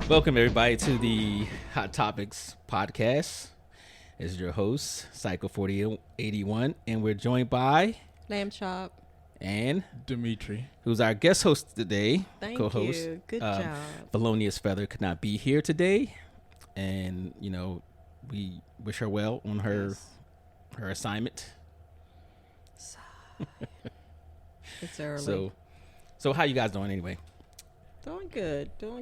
Welcome, everybody, to the Hot Topics podcast. This is your host, Psycho 4081, and we're joined by Lamb Chop and Demetri, who's our guest host today. Thank co-host. you. Good job. Felonious Feather could not be here today, and we wish her well on her assignment. It's early. So how you guys doing anyway? Doing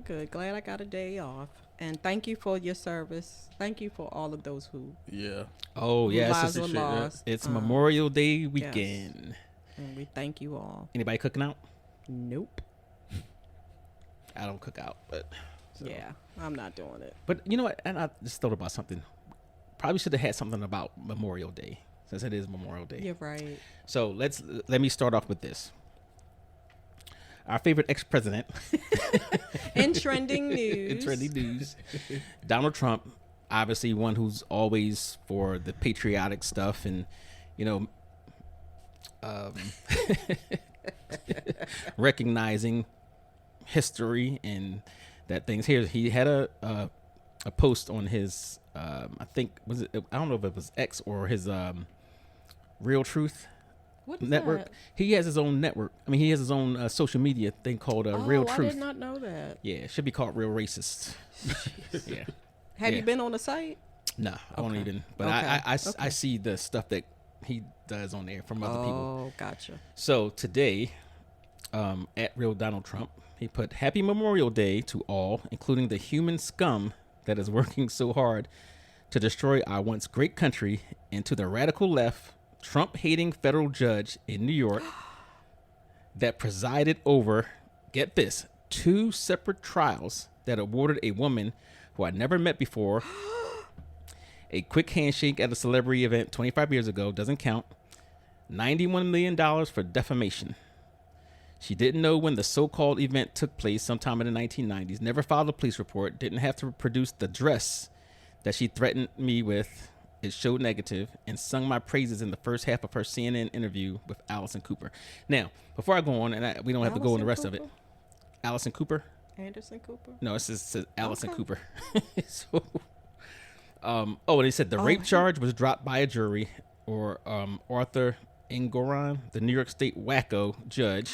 good. Glad I got a day off. And thank you for your service. Thank you for all of those who Oh yeah, lives were lost. It's Memorial Day weekend. Yes. And we thank you all. Anybody cooking out? Nope. I don't cook out, but Yeah, I'm not doing it. But you know what? And I just thought about something. Probably should have had something about Memorial Day, since it is Memorial Day. You're right. So let me start off with this. Our favorite ex-president. In trending news. Donald Trump, obviously one who's always for the patriotic stuff and, recognizing history and that things. Here, he had a post on his, I don't know if it was X or his Real Truth What is network. that? He has his own network. I mean, he has his own social media thing called Real Truth. I did not know that. Yeah, it should be called Real Racist. Yeah. Have Yeah. you been on the site? No, I won't Okay. even. But Okay. I see the stuff that he does on there from other people. Oh, gotcha. So today, at Real Donald Trump, he put Happy Memorial Day to all, including the human scum that is working so hard to destroy our once great country, and to the radical left, Trump-hating federal judge in New York that presided over, get this, 2 separate trials that awarded a woman who I'd never met before a quick handshake at a celebrity event 25 years ago, doesn't count, $91 million for defamation. She didn't know when the so-called event took place sometime in the 1990s, never filed a police report, didn't have to produce the dress that she threatened me with. It showed negative, and sung my praises in the first half of her CNN interview with Allison Cooper. Now, before I go on, and we don't have to go on the rest of it. Allison Cooper? Anderson Cooper? No, it says Allison Okay. Cooper. So, they said the rape charge was dropped by a jury, or Arthur Engoron, the New York State wacko judge,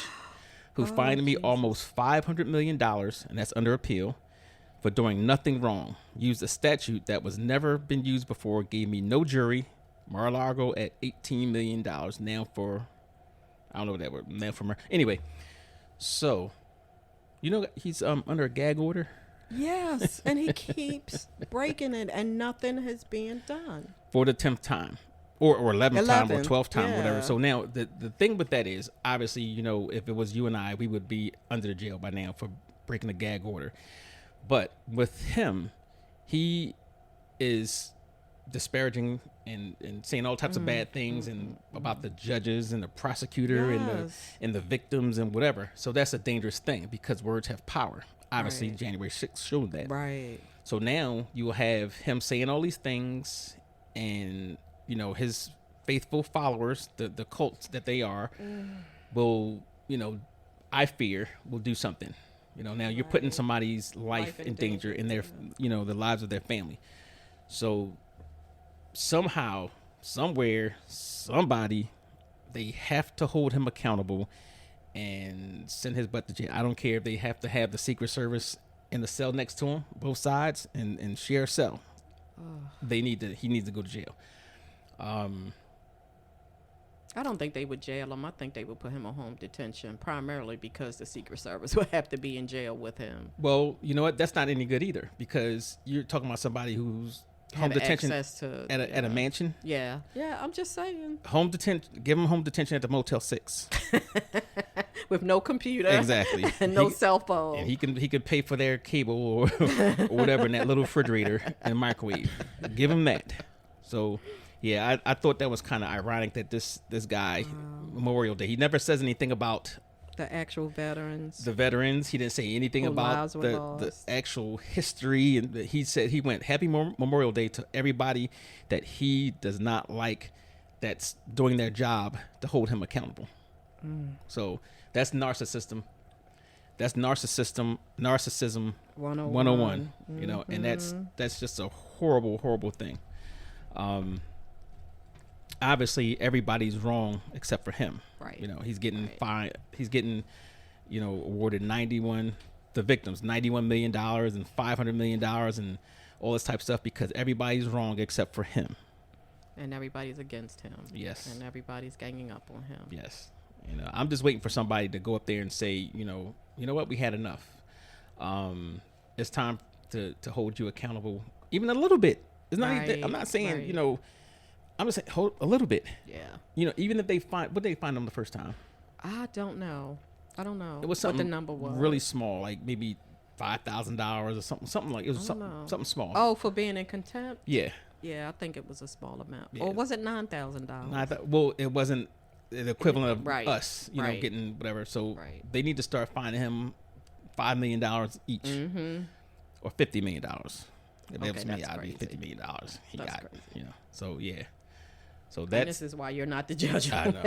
who fined me almost $500 million, and that's under appeal, for doing nothing wrong. Used a statute that was never been used before, gave me no jury. Mar-a-Lago at $18 million. Now for, I don't know what that word, now for anyway. So, he's under a gag order. Yes, and he keeps breaking it, and nothing has been done. For the 10th time. Or 11th time or 12th time, yeah. whatever. So now the thing with that is, obviously, if it was you and I, we would be under the jail by now for breaking a gag order. But with him, he is disparaging and saying all types of bad things and about the judges and the prosecutor and the victims and whatever. So that's a dangerous thing because words have power. Obviously, Right. January 6th showed that. Right. So now you will have him saying all these things, and his faithful followers, the cults that they are, will I fear will do something. Now you're putting somebody's life in danger in their, the lives of their family. So somehow, somewhere, somebody, they have to hold him accountable and send his butt to jail. I don't care if they have to have the Secret Service in the cell next to him, both sides, and share a cell. He needs to go to jail. I don't think they would jail him. I think they would put him on home detention, primarily because the Secret Service would have to be in jail with him. Well, you know what? That's not any good either, because you're talking about somebody who's home detention at a mansion. Yeah, I'm just saying. Home detention. Give him home detention at the Motel 6. With no computer. Exactly. And no cell phone. And he could pay for their cable or whatever in that little refrigerator and microwave. Give him that. So, yeah, I thought that was kind of ironic that this guy, Memorial Day, he never says anything about the actual veterans. The veterans. He didn't say anything about the actual history. And he said he went Happy Memorial Day to everybody that he does not like, that's doing their job to hold him accountable. So that's narcissism. That's narcissism 101, you know, and that's just a horrible thing. Obviously everybody's wrong except for him. Right. You know, he's getting fined. He's getting, you know, awarded the victims $91 million and $500 million and all this type of stuff because everybody's wrong except for him. And everybody's against him. Yes. And everybody's ganging up on him. Yes. You know, I'm just waiting for somebody to go up there and say, you know what, we had enough. It's time to hold you accountable, even a little bit. It's not. Even, I'm not saying, you know, I'm just saying hold a little bit. Yeah. You know, even if they find them the first time. I don't know. It was something what the number was. Really small, like maybe $5,000 or something like it was something small. Oh, for being in contempt. Yeah. Yeah, I think it was a small amount. Yeah. Or was it $9,000? Well, it wasn't the equivalent of Right. us, you know, getting whatever. So Right. they need to start finding him $5 million each, or $50 million. If it was me, I'd be $50 million. He That's got, crazy. you know. So yeah. So And that's. this is why you're not the judge. I know.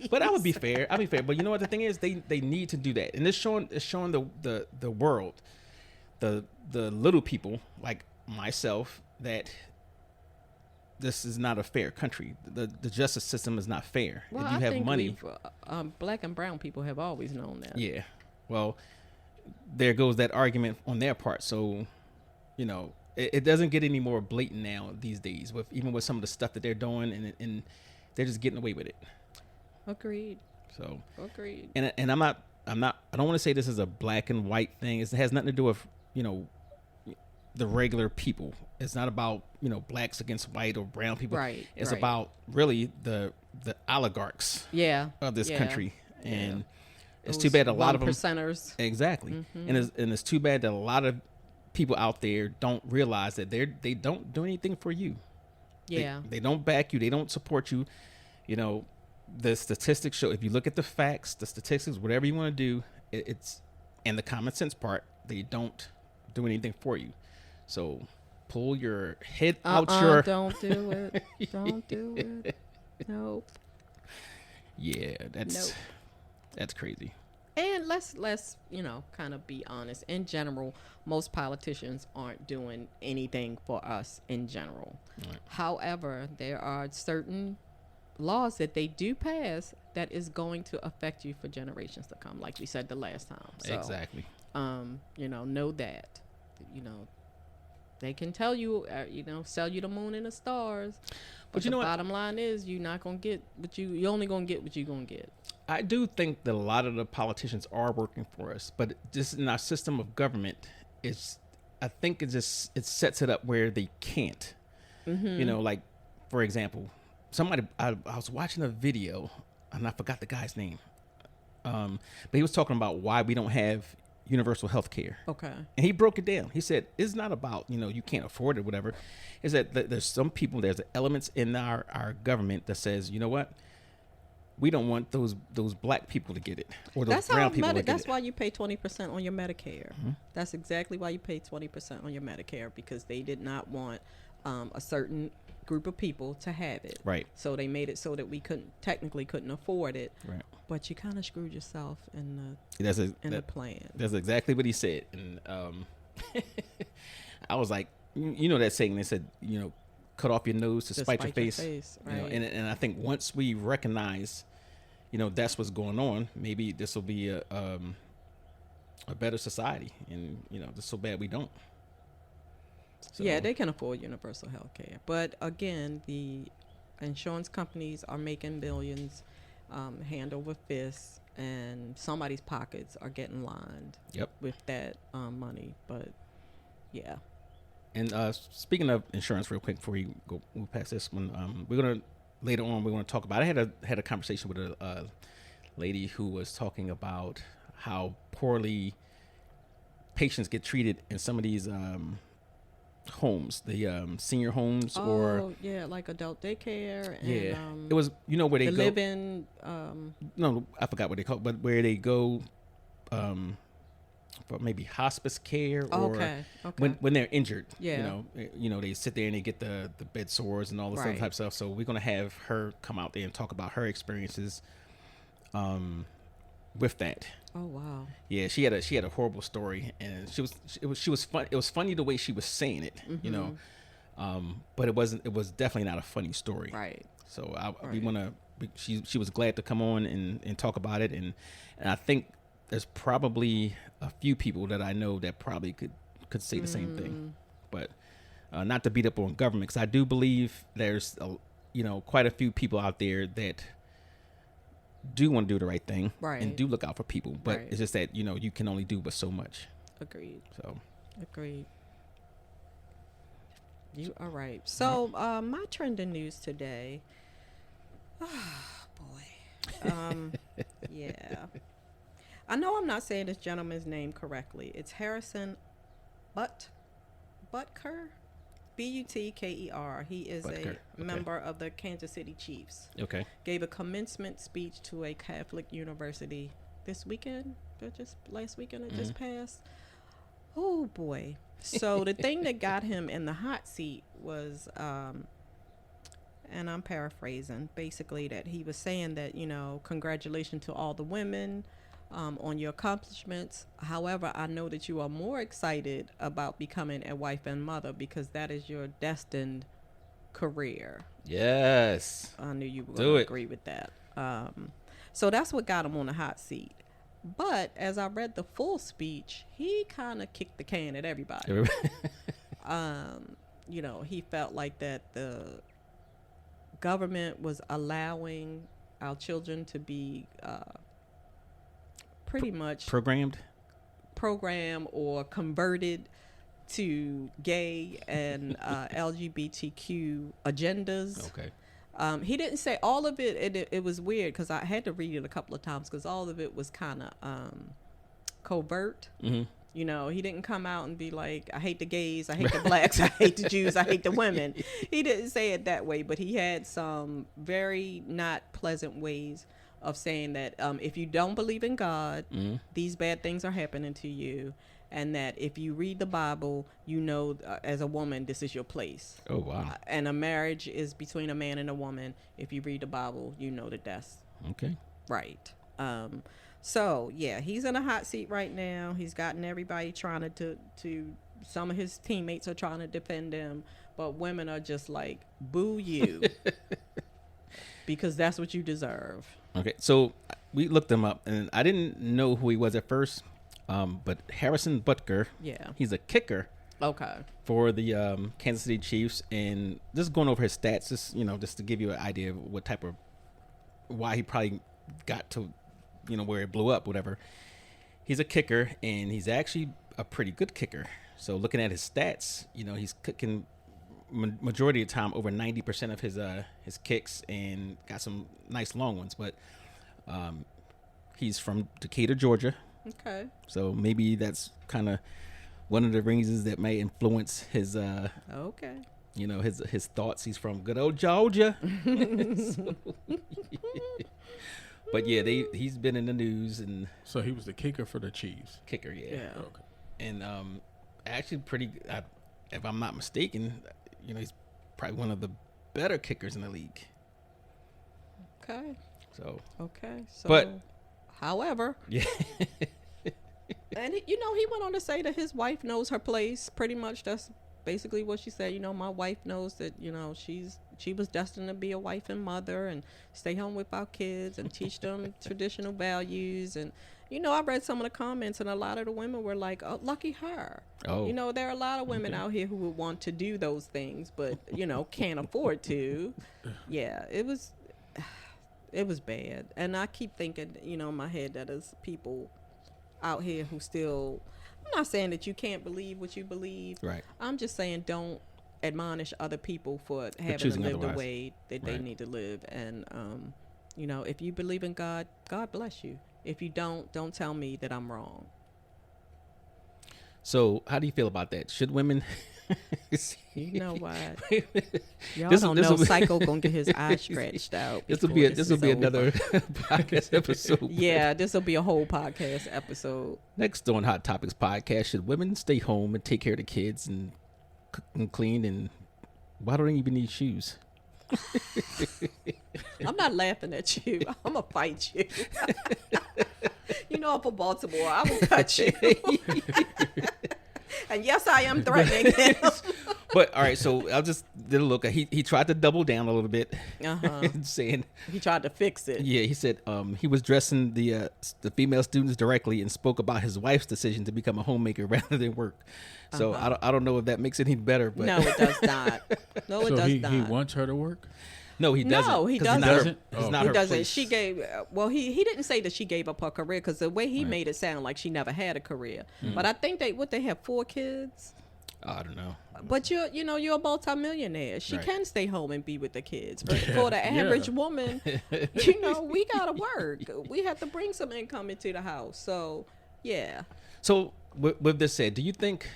But I would be fair. I'd be fair. But you know what the thing is, they need to do that, and it's showing the world, the little people like myself, that this is not a fair country. The justice system is not fair. Well, if you have money, black and brown people have always known that. yeah. Well, there goes that argument on their part. So, you know, it doesn't get any more blatant now these days. Even with some of the stuff that they're doing, and they're just getting away with it. Agreed. So agreed. And I don't want to say this is a black and white thing. It has nothing to do with, you know, the regular people. It's not about, you know, blacks against white or brown people. Right. It's about really the oligarchs of this country. And it's too bad a lot of them percenters. Exactly. And it's too bad that a lot of people out there don't realize that they don't do anything for you. Yeah. They don't back you. They don't support you. You know, the statistics show, if you look at the facts, the statistics, whatever you want to do, it's, and the common sense part, they don't do anything for you. So pull your head out your... Don't do it. Don't do it. Nope. Yeah, that's crazy. And let's you know, kind of be honest. In general, most politicians aren't doing anything for us in general. Right. However, there are certain laws that they do pass that is going to affect you for generations to come, like we said the last time. So, exactly. You know that, you know, they can tell you, you know, sell you the moon and the stars, but you know, the bottom line is you're not gonna get what you're only gonna get what you're gonna get. I do think that a lot of the politicians are working for us, but just in our system of government, I think it sets it up where they can't. You know, like, for example, I was watching a video and I forgot the guy's name, but he was talking about why we don't have universal health care. Okay. And he broke it down. He said it's not about, you know, you can't afford it, whatever. Is that there's some people, there's elements in our government that says, you know what, we don't want those black people to get it, or those brown people to get it. That's why you pay 20% on your Medicare. That's exactly why you pay 20% on your Medicare, because they did not want a certain group of people to have it. Right. So they made it so that we couldn't afford it. Right. But you kind of screwed yourself in the plan. That's exactly what he said. And I was like, you know that saying, they said, you know, cut off your nose to spite your face. Right. You know, and I think once we recognize, you know, that's what's going on, maybe this will be a better society. And, you know, it's so bad we don't. So. Yeah, they can afford universal health care. But again, the insurance companies are making billions hand over fist, and somebody's pockets are getting lined with that money. But yeah. And speaking of insurance, real quick before we go move past this one, we're gonna talk about. I had a conversation with a lady who was talking about how poorly patients get treated in some of these homes, the senior homes, like adult daycare. And, it was, you know, where they go live in. No, I forgot what they call it, but where they go. For maybe hospice care, or when they're injured, you know, they sit there and they get the bed sores and all this other type of stuff. So we're gonna have her come out there and talk about her experiences with that. Oh wow. Yeah, she had a horrible story, and she was fun. It was funny the way she was saying it, you know, but it wasn't. It was definitely not a funny story. Right. So we want to. She was glad to come on and talk about it, and I think there's probably a few people that I know that probably could say the same thing, but not to beat up on government, because I do believe there's quite a few people out there that do want to do the right thing and do look out for people, but it's just that you can only do but so much. Agreed. So agreed. You are right. So my trending news today. Oh boy. Yeah. I know I'm not saying this gentleman's name correctly. It's Harrison Butker. Butker. He is Butker. a member of the Kansas City Chiefs. Okay. Gave a commencement speech to a Catholic university this weekend, or just last weekend it just passed. Oh boy. So the thing that got him in the hot seat was, and I'm paraphrasing, basically that he was saying that, congratulations to all the women on your accomplishments. However, I know that you are more excited about becoming a wife and mother because that is your destined career. Yes. I knew you were going to agree with that. So that's what got him on the hot seat. But as I read the full speech, he kind of kicked the can at everybody. He felt like that the government was allowing our children to be pretty much programmed or converted to gay and LGBTQ agendas. Okay. He didn't say all of it. It was weird because I had to read it a couple of times because all of it was kind of covert. Mm-hmm. He didn't come out and be like, I hate the gays, I hate the blacks, I hate the Jews, I hate the women. He didn't say it that way, but he had some very not pleasant ways of saying that if you don't believe in God, these bad things are happening to you. And that if you read the Bible, as a woman, this is your place. Oh, wow. And a marriage is between a man and a woman. If you read the Bible, you know that that's okay. Right. So, yeah, he's in a hot seat right now. He's gotten everybody trying to some of his teammates are trying to defend him. But women are just like, boo you. Because that's what you deserve. Okay. So we looked him up, and I didn't know who he was at first. But Harrison Butker, he's a kicker. Okay. For the Kansas City Chiefs, and just going over his stats, just to give you an idea of what type of why he probably got to, where it blew up, whatever. He's a kicker, and he's actually a pretty good kicker. So looking at his stats, he's kicking majority of the time over 90% of his kicks, and got some nice long ones. But he's from Decatur, Georgia. Okay. So maybe that's kind of one of the reasons that may influence his his thoughts. He's from good old Georgia. But yeah, he's been in the news, and so he was the kicker for the Chiefs. Kicker, yeah. Yeah. Okay. And actually pretty if I'm not mistaken, he's probably one of the better kickers in the league. Okay. So but however, yeah. And he went on to say that his wife knows her place. Pretty much, that's basically what she said. My wife knows that she was destined to be a wife and mother, and stay home with our kids and teach them traditional values. And I read some of the comments, and a lot of the women were like, "Oh, lucky her." Oh. There are a lot of women out here who would want to do those things, but can't afford to. Yeah, it was bad, and I keep thinking, in my head that there's people out here who still, I'm not saying that you can't believe what you believe. Right. I'm just saying don't admonish other people for having to live the way that they need to live. And, if you believe in God, God bless you. If you don't tell me that I'm wrong. So how do you feel about that? Should women... You know what? Y'all don't know Psycho gonna get his eye scratched out. This will be another podcast episode. Yeah, this will be a whole podcast episode. Next on Hot Topics podcast, should women stay home and take care of the kids and cook and clean, and why don't they even need shoes? I'm not laughing at you. I'm going to fight you. You know I'm from Baltimore. I will cut you. And yes, I am threatening him. But all right, so I'll just did a look. He tried to double down a little bit, saying he tried to fix it. Yeah, he said he was dressing the female students directly and spoke about his wife's decision to become a homemaker rather than work. So I don't know if that makes it any better. But no, it does not. No, it does not. He wants her to work. No, he doesn't. No, he 'Cause doesn't. It's not He her doesn't. place. She gave. Well, he didn't say that she gave up her career because the way he made it sound like she never had a career. But I think they have 4 kids. I don't know. But you're a multimillionaire. She Right. can stay home and be with the kids. But for the average woman, we gotta work. We have to bring some income into the house. So, yeah. So with this said, do you think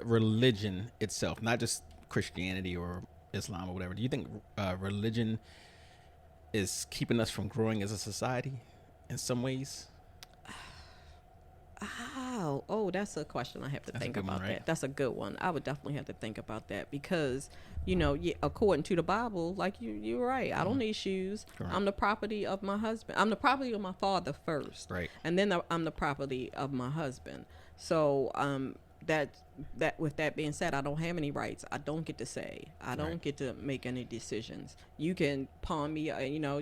religion itself, not just Christianity or Islam or whatever, do you think religion is keeping us from growing as a society in some ways? Oh, that's a question I have to think about. Right? That. That's a good one. I would definitely have to think about that because, according to the Bible, like you're right. I don't need shoes. Correct. I'm the property of my husband. I'm the property of my father first. Right. And then I'm the property of my husband. So, that with that being said, I don't have any rights. I don't get to say. I don't get to make any decisions. You can pawn me.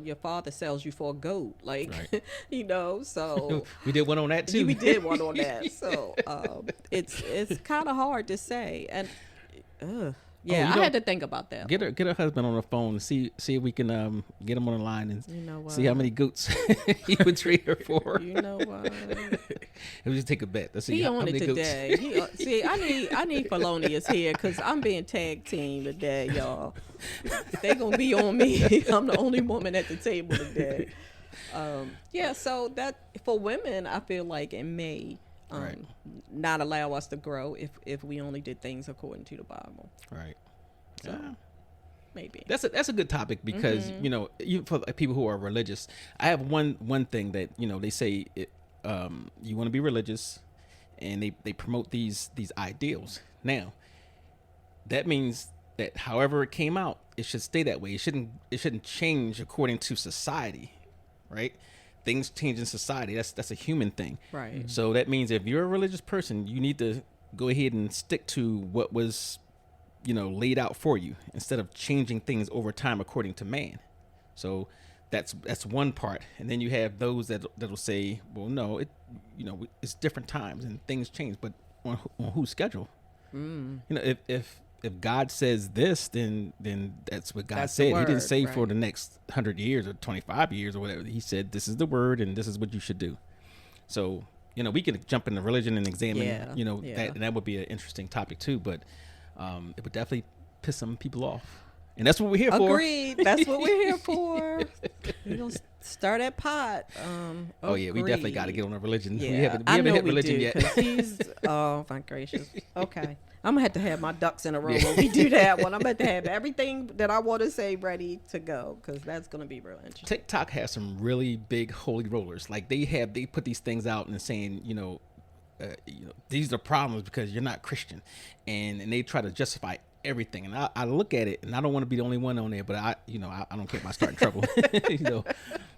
Your father sells you for a goat, like So We did one on that too. we did one on that. So it's kind of hard to say, and I had to think about that. Get her husband on the phone and see if we can get him on the line and see how many goats he would trade her for. You know what? We'll just take a bet. Let's see He how on many it today. See, I need Felonious here because I'm being tag team today, y'all. They gonna be on me. I'm the only woman at the table today. So that for women, I feel like it may not allow us to grow if we only did things according to the Bible. Right. So maybe That's a good topic because for people who are religious, I have one thing that they say you want to be religious, and they promote these ideals. Now, that means that however it came out, it should stay that way. It shouldn't change according to society, right? Things change in society. That's a human thing. Right. So that means if you're a religious person, you need to go ahead and stick to what was, laid out for you instead of changing things over time according to man. So that's one part. And then you have those that'll say, well, no, it's different times and things change, but on whose schedule? If God says this, then that's what God said. He didn't say for the next 100 years or 25 years or whatever. He said, this is the word and this is what you should do. So, we can jump into religion and examine, that, and that would be an interesting topic too, but it would definitely piss some people off. And that's what we're here for. Agreed. That's what we're here for. We're going to stir that pot. Oh, yeah. We definitely got to get on a religion. Yeah, We haven't hit religion yet. Oh, my gracious. Okay. I'm going to have my ducks in a row when we do that one. I'm going to have everything that I want to say ready to go because that's going to be real interesting. TikTok has some really big holy rollers. Like they put these things out and saying, these are problems because you're not Christian. And they try to justify everything. And I look at it and I don't want to be the only one on there, but I don't care if I start in trouble.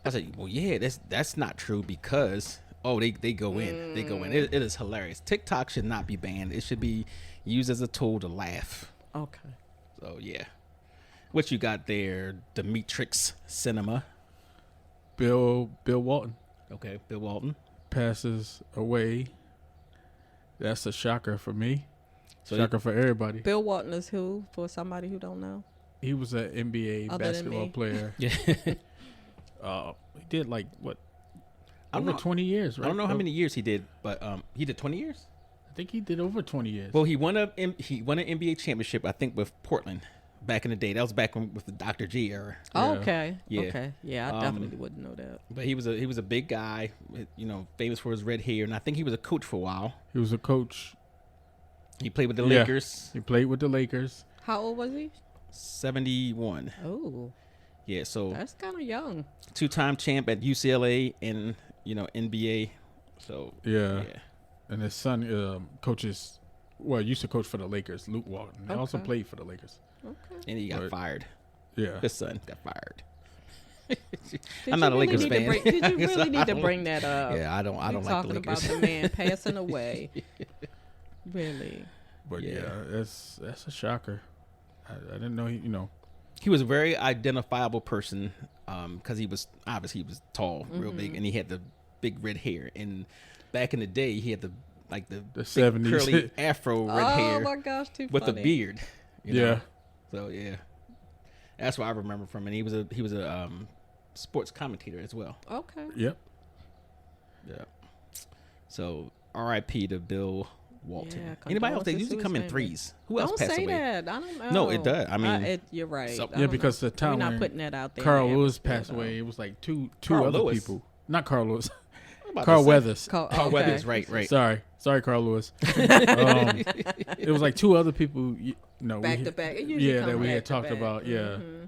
I say, well, yeah, that's not true because, they go in. They go in. It is hilarious. TikTok should not be banned. It should be used as a tool to laugh. Okay. So, yeah. What you got there, Demetrix Cinema? Bill Walton. Okay, Bill Walton. Passes away. That's a shocker for me. So shocker for everybody. Bill Walton is who, for somebody who don't know? He was an NBA basketball player. Yeah. He did like what? I don't over know. 20 years, right? I don't know how many years he did, but he did 20 years? I think he did over 20 years. Well, he won an NBA championship, I think, with Portland back in the day. That was back with the Dr. G era. Oh, Yeah. okay. Yeah. Okay. Yeah, I definitely wouldn't know that. But he was a big guy, famous for his red hair, and I think he was a coach for a while. He was a coach. He played with the Lakers. He played with the Lakers. How old was he? 71. Oh, Yeah, so that's kind of young. 2-time champ at UCLA and NBA. So Yeah. And his son coaches, used to coach for the Lakers, Luke Walton. He also Okay. played for the Lakers. Okay. and he got Right. fired. Yeah. His son got fired. Did I'm not a you really Lakers need to fan. Did you So really need I to don't- bring that up? Yeah, I don't We like the talking about Lakers. the man passing away. Really? But Yeah. yeah, that's a shocker. I didn't know He was a very identifiable person because he was tall, real Mm-hmm. big, and he had the big red hair. And back in the day, he had the big 70s curly afro red Oh hair my gosh, too with funny. a beard. you Yeah. know? So yeah, that's what I remember from him. And he was a sports commentator as well. Okay. Yep. Yeah. So R.I.P. to Bill Walton. Yeah, Anybody else? They condolences usually to come in his threes. Who else Don't passed say away? that. I don't know. No, it does. I mean, you're right. so- I Yeah, don't because know. the time we're not when putting that out there. Carl in the Lewis atmosphere, passed though. away, it was like two Carl other Lewis? people. Not Carl Lewis. I'm about to Carl say- Weathers. Carl Carl okay. Weathers, right. Sorry, Carl Lewis. It was like two other people. Back to back. It usually Yeah, come that we back had to talked back. about. Yeah, Mhm.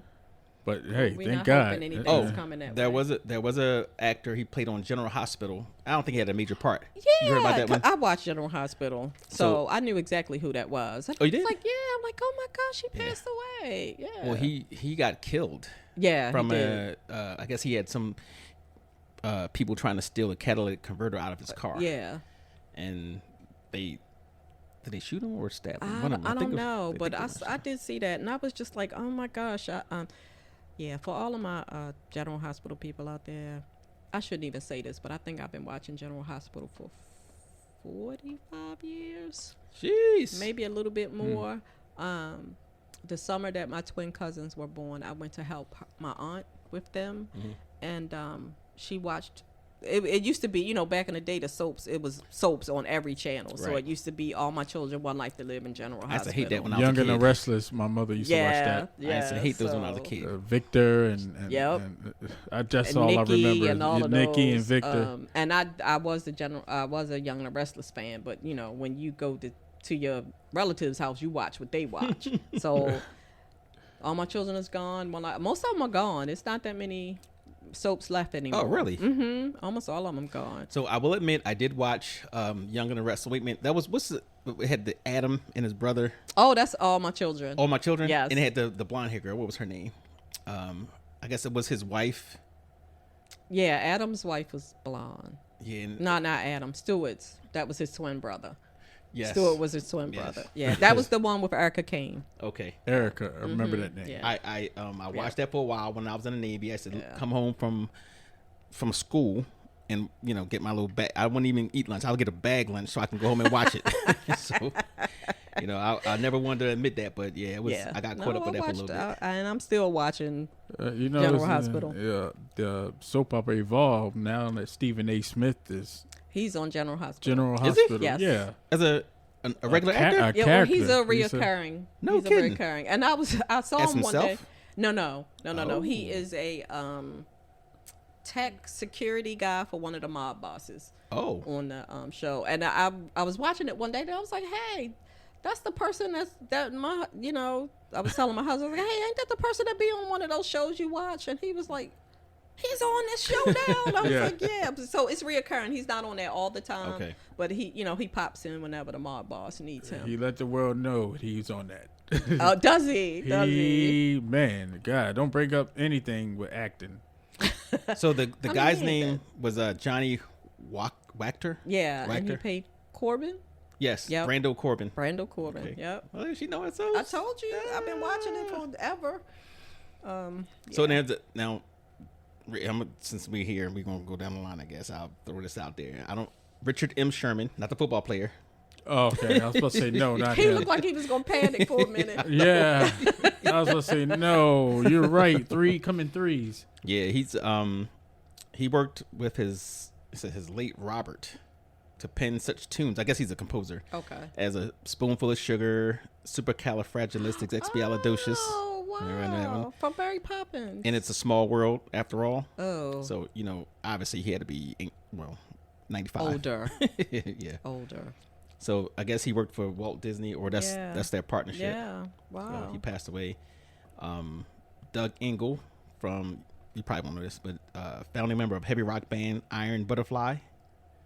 but hey, We thank not God. hoping anything Oh, is coming that there way. was a actor. He played on General Hospital. I don't think he had a major part. Yeah, You heard about that one? I watched General Hospital, so I knew exactly who that was. Oh, you did? It's like, yeah, I'm like, oh my gosh, he passed away. Yeah. Well, he got killed yeah, from he did. I guess he had some people trying to steal a catalytic converter out of his car. Yeah. And did they shoot him or stab him? I, One of them. I think don't it was- know, they but think it was- I did see that, and I was just like, oh my gosh. Yeah, for all of my General Hospital people out there, I shouldn't even say this, but I think I've been watching General Hospital for 45 years, Jeez. maybe a little bit more. The summer that my twin cousins were born, I went to help my aunt with them, and she watched. It used to be, back in the day, the soaps. It was soaps on every channel. So Right. it used to be All My Children, One Life to Live in General I used to Hospital. hate that when I was Young a and the kid. Restless. My mother used to watch that. Yeah, I used to hate those when I was a so- kid. Victor and Yep. that's And all Nikki I remember. and all of Nikki those, and Victor. and I was a Young and the Restless fan, but when you go to your relative's house, you watch what they watch. So All My Children is gone. Most of them are gone. It's not that many soaps left anymore. Oh, really? Mm-hmm. Almost all of them gone. So I will admit, I did watch Young and the Restless. Wait a minute, that was it had the Adam and his brother, Oh, that's All My Children. All My Children. Yes. And it had the blonde hair girl. What was her name? I guess it was his wife. Yeah, Adam's wife was blonde. Yeah. And, Not Adam. Stewart's. That was his twin brother. yes. Stewart was his twin Yes. brother. Yeah, that was the one with Erica Kane. Okay. Erica, I remember that name. Yeah. I watched that for a while when I was in the Navy. I used to Yeah. come home from school and get my little bag. I wouldn't even eat lunch. I'll get a bag lunch so I can go home and watch it. So I never wanted to admit that, but yeah, it was. Yeah. I got caught up with that for a little bit. And I'm still watching. General this, Hospital. The soap opera evolved now that Stephen A. Smith is He's on General Hospital. General Is he? Hospital. Yes. Yeah. As a regular ca- actor. a Yeah, well, character. he's a He's a- reoccurring. No he's kidding. a reoccurring. And I saw As him one day. himself? No. Oh. He is a tech security guy for one of the mob bosses Oh. on the show. And I was watching it one day and I was like, hey, that's the person I was telling my husband, like, hey, ain't that the person that be on one of those shows you watch? And he was like, he's on this show now. And I was Yeah. like, yeah. So it's reoccurring. He's not on there all the time. Okay. But he pops in whenever the mob boss needs him. He let the world know he's on that. Oh, does he? Does he? Man, God, don't break up anything with acting. So the I guy's mean, name was Johnny Wachter. Yeah, and he Wachter? paid Corbin. Yes. Yep. Brando Corbin. Brando Corbin. Okay. Yep. Well, she know it. So I told you. I've been watching it forever. So now, since we're here, we're gonna go down the line. I guess I'll throw this out there. Richard M. Sherman, not the football player. Oh, okay. I was supposed to say no, not He him. looked like he was gonna panic for a minute. Yeah. I was supposed to say no. You're right. 3 coming threes. Yeah, he worked with his late Robert to pen such tunes. I guess he's a composer. Okay. As a Spoonful of Sugar, Supercalifragilisticexpialidocious. Oh Remember that one? wow! From Mary Poppins. And It's a Small World after all. Oh. So obviously he had to be 95. Older. Yeah. Older. So I guess he worked for Walt Disney, or that's their partnership. Yeah. Wow. He passed away. Doug Engel you probably won't know this, but founding member of heavy rock band Iron Butterfly.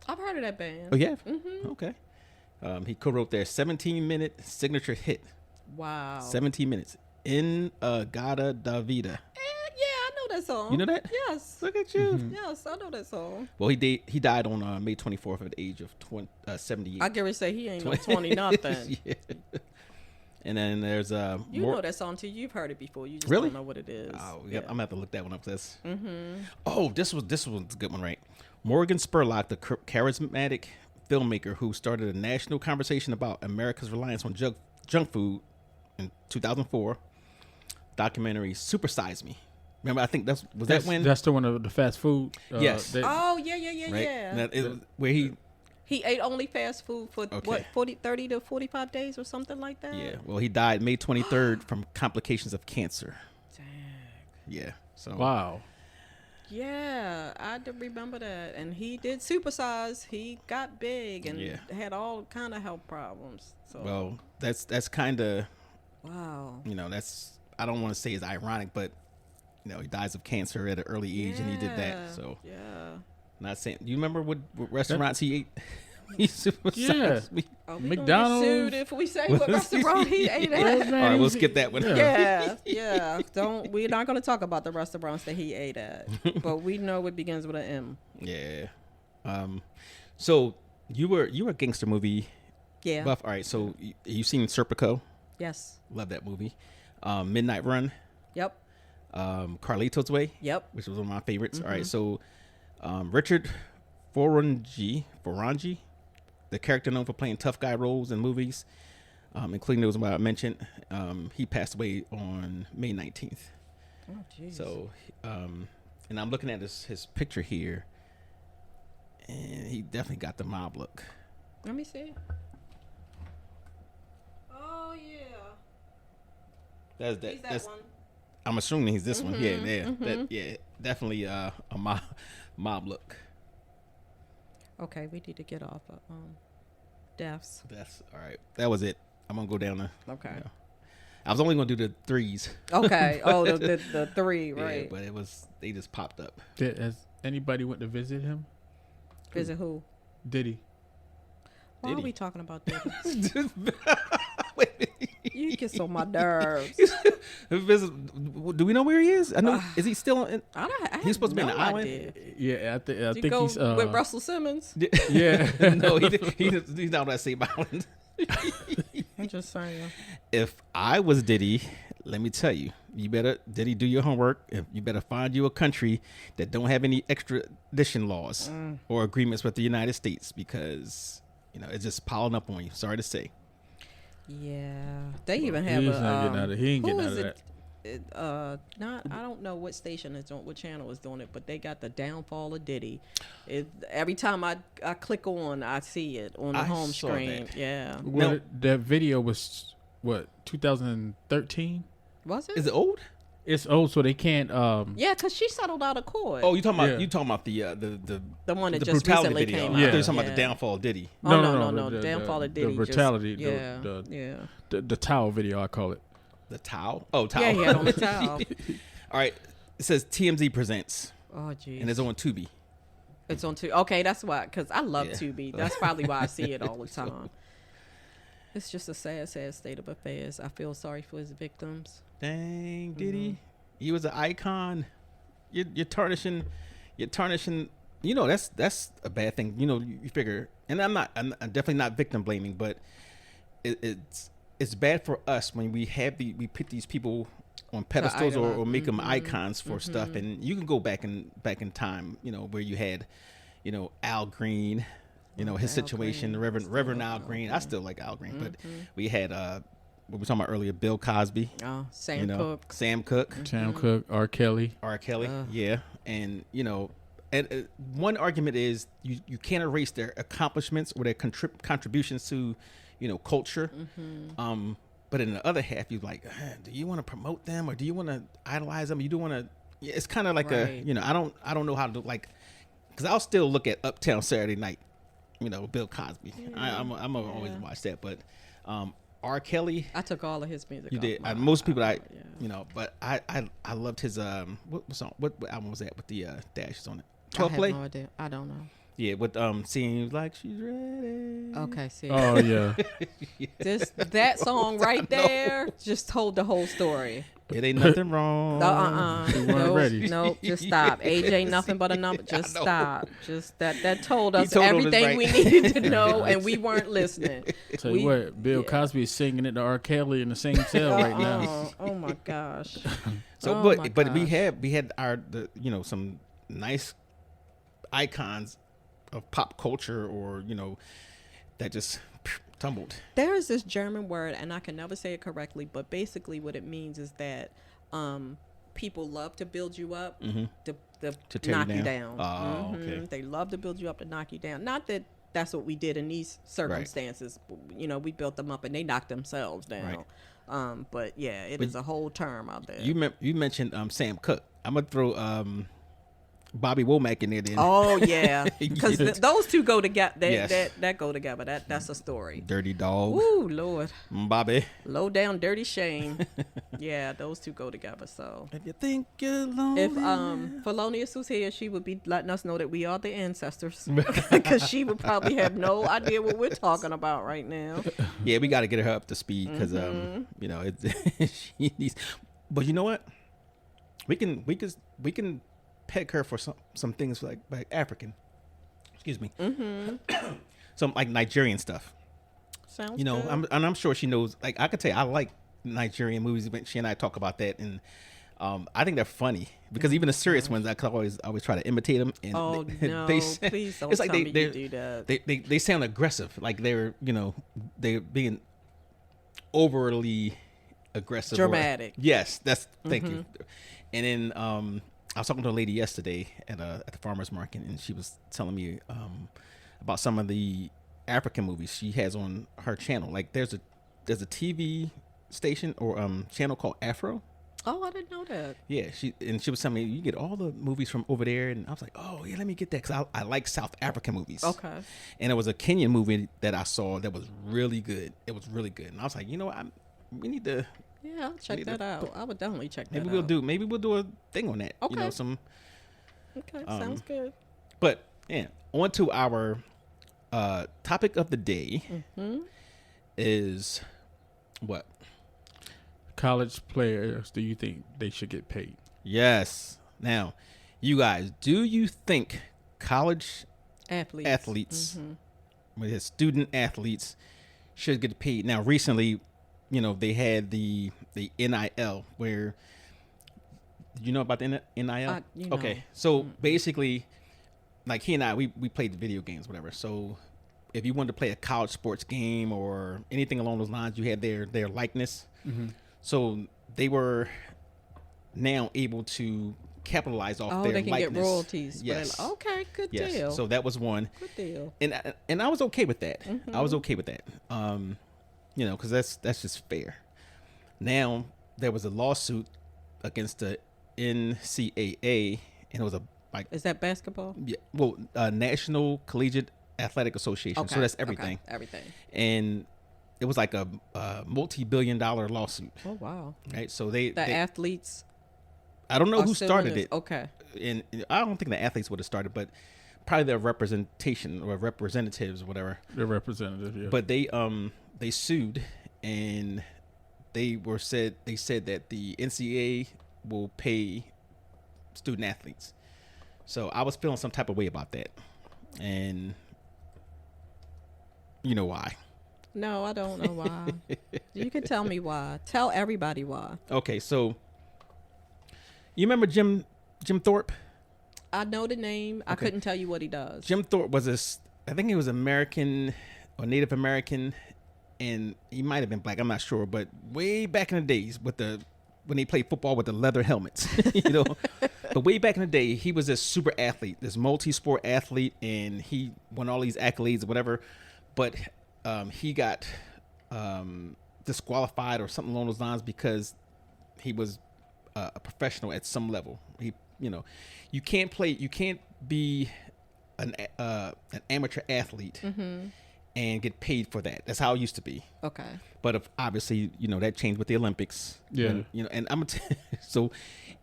I've heard of that band. Oh, yeah? Mm-hmm. Okay. He co-wrote their 17-minute signature hit. Wow. 17 minutes. In Gata da Vida. Yeah, I know that song. You know that? Yes. Look at you. Yes, I know that song. Well, he died on May 24th at the age of 78. I get ready to say he ain't no 20 nothing. Yeah. And then there's You know that song too. You've heard it before. You just Really? don't know what it is. Oh, yep. I'm gonna have to look that one up. This. Mm-hmm. Oh, this was a good one, right? Morgan Spurlock, the charismatic filmmaker who started a national conversation about America's reliance on junk food in 2004. Documentary Super Size Me. Remember, I think that's the one of the fast food. Yes. Oh yeah. Right? That is where he ate only fast food for Okay. what 30 to 45 days or something like that. Yeah. Well, he died May 23rd from complications of cancer. Dang. Yeah. So Wow. Yeah, I do remember that. And he did supersize. He got big and Yeah. had all kind of health problems. So Well, that's kind of wow. that's I don't want to say it's ironic, but he dies of cancer at an early age, and he did that. So yeah. not saying. Do you remember what restaurants he ate? He supersized me. Are we McDonald's. gonna get sued if we say what restaurant he ate at? All right, we'll skip that one. Yeah. We're not gonna talk about the restaurants that he ate at, but we know it begins with an M. Yeah. So you were a gangster movie Yeah. buff. All right. So you seen Serpico? Yes. Love that movie. Midnight Run. Yep. Carlito's Way. Yep. Which was one of my favorites. All right. So Richard Foronji, the character known for playing tough guy roles in movies, including those I mentioned, he passed away on May 19th. Oh, jeez. So, and I'm looking at his picture here, and he definitely got the mob look. Let me see. Oh yeah. He's that That's one. I'm assuming he's this one. Yeah, definitely a mob look. Okay, we need to get off of deaths. That's all right. That was it. I'm gonna go down there. Okay. I was only gonna do the threes. Okay. Oh, the three, right? Yeah, but they just popped up. Has anybody went to visit him? Visit who? Diddy. Why Did are he? we talking about Diddy? Wait. You get on my nerves. Do we know where he is? I know. Is he still in? He's supposed to be on the island. Idea. Yeah, I Did think you go he's with Russell Simmons? Yeah. No, he's not on that same island. I'm just saying. If I was Diddy, let me tell you, Diddy, do your homework. You better find you a country that don't have any extradition laws or agreements with the United States, because it's just piling up on you. Sorry to say. Yeah, they even have He ain't getting out of that. I don't know what station it's on, what channel is doing it, but they got the downfall of Diddy. Every time I click on, I see it on the home saw screen. that. Yeah. Well, that video was what 2013. Was it? Is it old? It's old, so they can't. Yeah, because she settled out of court. Oh, you talking about Yeah. the one that the just brutality recently video. came I out. thought you were talking about Yeah. the downfall of Diddy. No. the Downfall of Diddy. The brutality. Yeah. The towel video, I call it. The towel. Oh, towel. Yeah, he had on the towel. All right. It says TMZ presents, Oh, geez. and it's on Tubi. It's on Tubi. Okay, that's why. Because I love Yeah. Tubi. That's probably why I see it all the time. It's just a sad, sad state of affairs. I feel sorry for his victims. Dang, Diddy. He was an icon. You're tarnishing. That's a bad thing. You figure, and I'm definitely not victim blaming, but it's bad for us when we put these people on pedestals or make them icons for stuff. And you can go back in time, where you had, Al Green, his situation, Green. Reverend Al Green. I still like Al Green, but we had what we were talking about earlier, Bill Cosby. Oh, Sam Cooke. Sam Cooke. Sam Cooke, R. Kelly. Yeah. And, and one argument is you can't erase their accomplishments or their contributions to, culture. But in the other half, you're like, do you want to promote them or do you want to idolize them? You do want to, it's kind of like Right. I don't know how to do, like, because I'll still look at Uptown Saturday Night, Bill Cosby. Yeah. I'm gonna always watch that. But R. Kelly, I took all of his music. you off did. my Most people, iPod, but I loved his what song? What album was that with the dashes on it? I 12 have Play. no idea. I don't know. Yeah, with seems like she's ready. Okay, see. Oh yeah. That song right there just told the whole story. It ain't nothing wrong. We weren't ready. No, just stop. Age ain't nothing but a number. Just stop. Just that told us told us everything right. we needed to know, and we weren't listening. Tell you what, Bill Cosby is singing it to R. Kelly in the same cell right now. Oh my gosh. So, Oh my but we gosh. had some nice icons of pop culture, or that just tumbled. There is this German word, and I can never say it correctly, but basically what it means is that people love to build you up to tear knock you you down. down. Oh, okay. They love to build you up to knock you down. Not that that's what we did in these circumstances. We built them up and they knocked themselves down. Right. But yeah, it is a whole term out there. You mentioned Sam Cooke. I'm gonna throw Bobby Womack in there then. Oh yeah, because those two go together. Yes. That go together. That's a story. Dirty Dog. Ooh, Lord. Bobby. Low down, dirty shame. Yeah, those two go together. So If you think you're lonely. if Felonious was here, she would be letting us know that we are the ancestors, because she would probably have no idea what we're talking about right now. Yeah, we got to get her up to speed because she needs. But you know what? We can peg her for some things like African. Excuse me. Some like Nigerian stuff. Sounds good. I'm sure she knows. Like I could tell you, I like Nigerian movies. When she and I talk about that, and I think they're funny because even the serious ones, I could always try to imitate them. And Oh no! Please don't it's like tell me they you do that. they sound aggressive, like they're being overly aggressive, Dramatic. Yes, that's thank you. And then I was talking to a lady yesterday at the farmer's market, and she was telling me about some of the African movies she has on her channel. Like there's a TV station or channel called Afro. Oh, I didn't know that. Yeah, she was telling me you get all the movies from over there, and I was like, oh yeah, let me get that because I like South African movies. Okay. And it was a Kenyan movie that I saw that was really good. It was really good, and I was like, we need to. Yeah, I'll check that out. I would definitely check that Maybe out. Maybe we'll do a thing on that. Okay. Okay, sounds good. But yeah, on to our topic of the day is what? College players, do you think they should get paid? Yes. Now, you guys, do you think college Athletes. with his student athletes should get paid? Now, recently, they had the NIL where, you know about the NIL? Okay. So basically, like he and I, we played the video games, whatever. So if you wanted to play a college sports game or anything along those lines, you had their likeness. So they were now able to capitalize off their they can likeness. get royalties. Yes. Okay, good Yes. deal. So that was one. Good deal. And I was okay with that. I was okay with that. Because that's just fair. Now there was a lawsuit against the NCAA, and it was Is that basketball? National Collegiate Athletic Association. Okay. So that's everything. Okay. Everything. And it was like a multi-billion-dollar lawsuit. Oh wow. Right. So The athletes. I don't know are who suing started us. it. Okay. And I don't think the athletes would have started, but probably their representation or representatives or whatever. Their representative, yeah. But they sued, and they said that the NCAA will pay student athletes. So I was feeling some type of way about that, and you know why. No, I don't know why. You can tell me why. Tell everybody why. Okay, so you remember Jim Thorpe? I know the name. I couldn't tell you what he does. Jim Thorpe was I think he was American or Native American, and he might have been black. I'm not sure, but way back in the days when he played football with the leather helmets, But way back in the day, he was this super athlete, this multi-sport athlete, and he won all these accolades or whatever. But he got disqualified or something along those lines because he was a professional at some level. You can't be an amateur athlete and get paid for that. That's how it used to be. Okay. But obviously, that changed with the Olympics. Yeah. And I'm so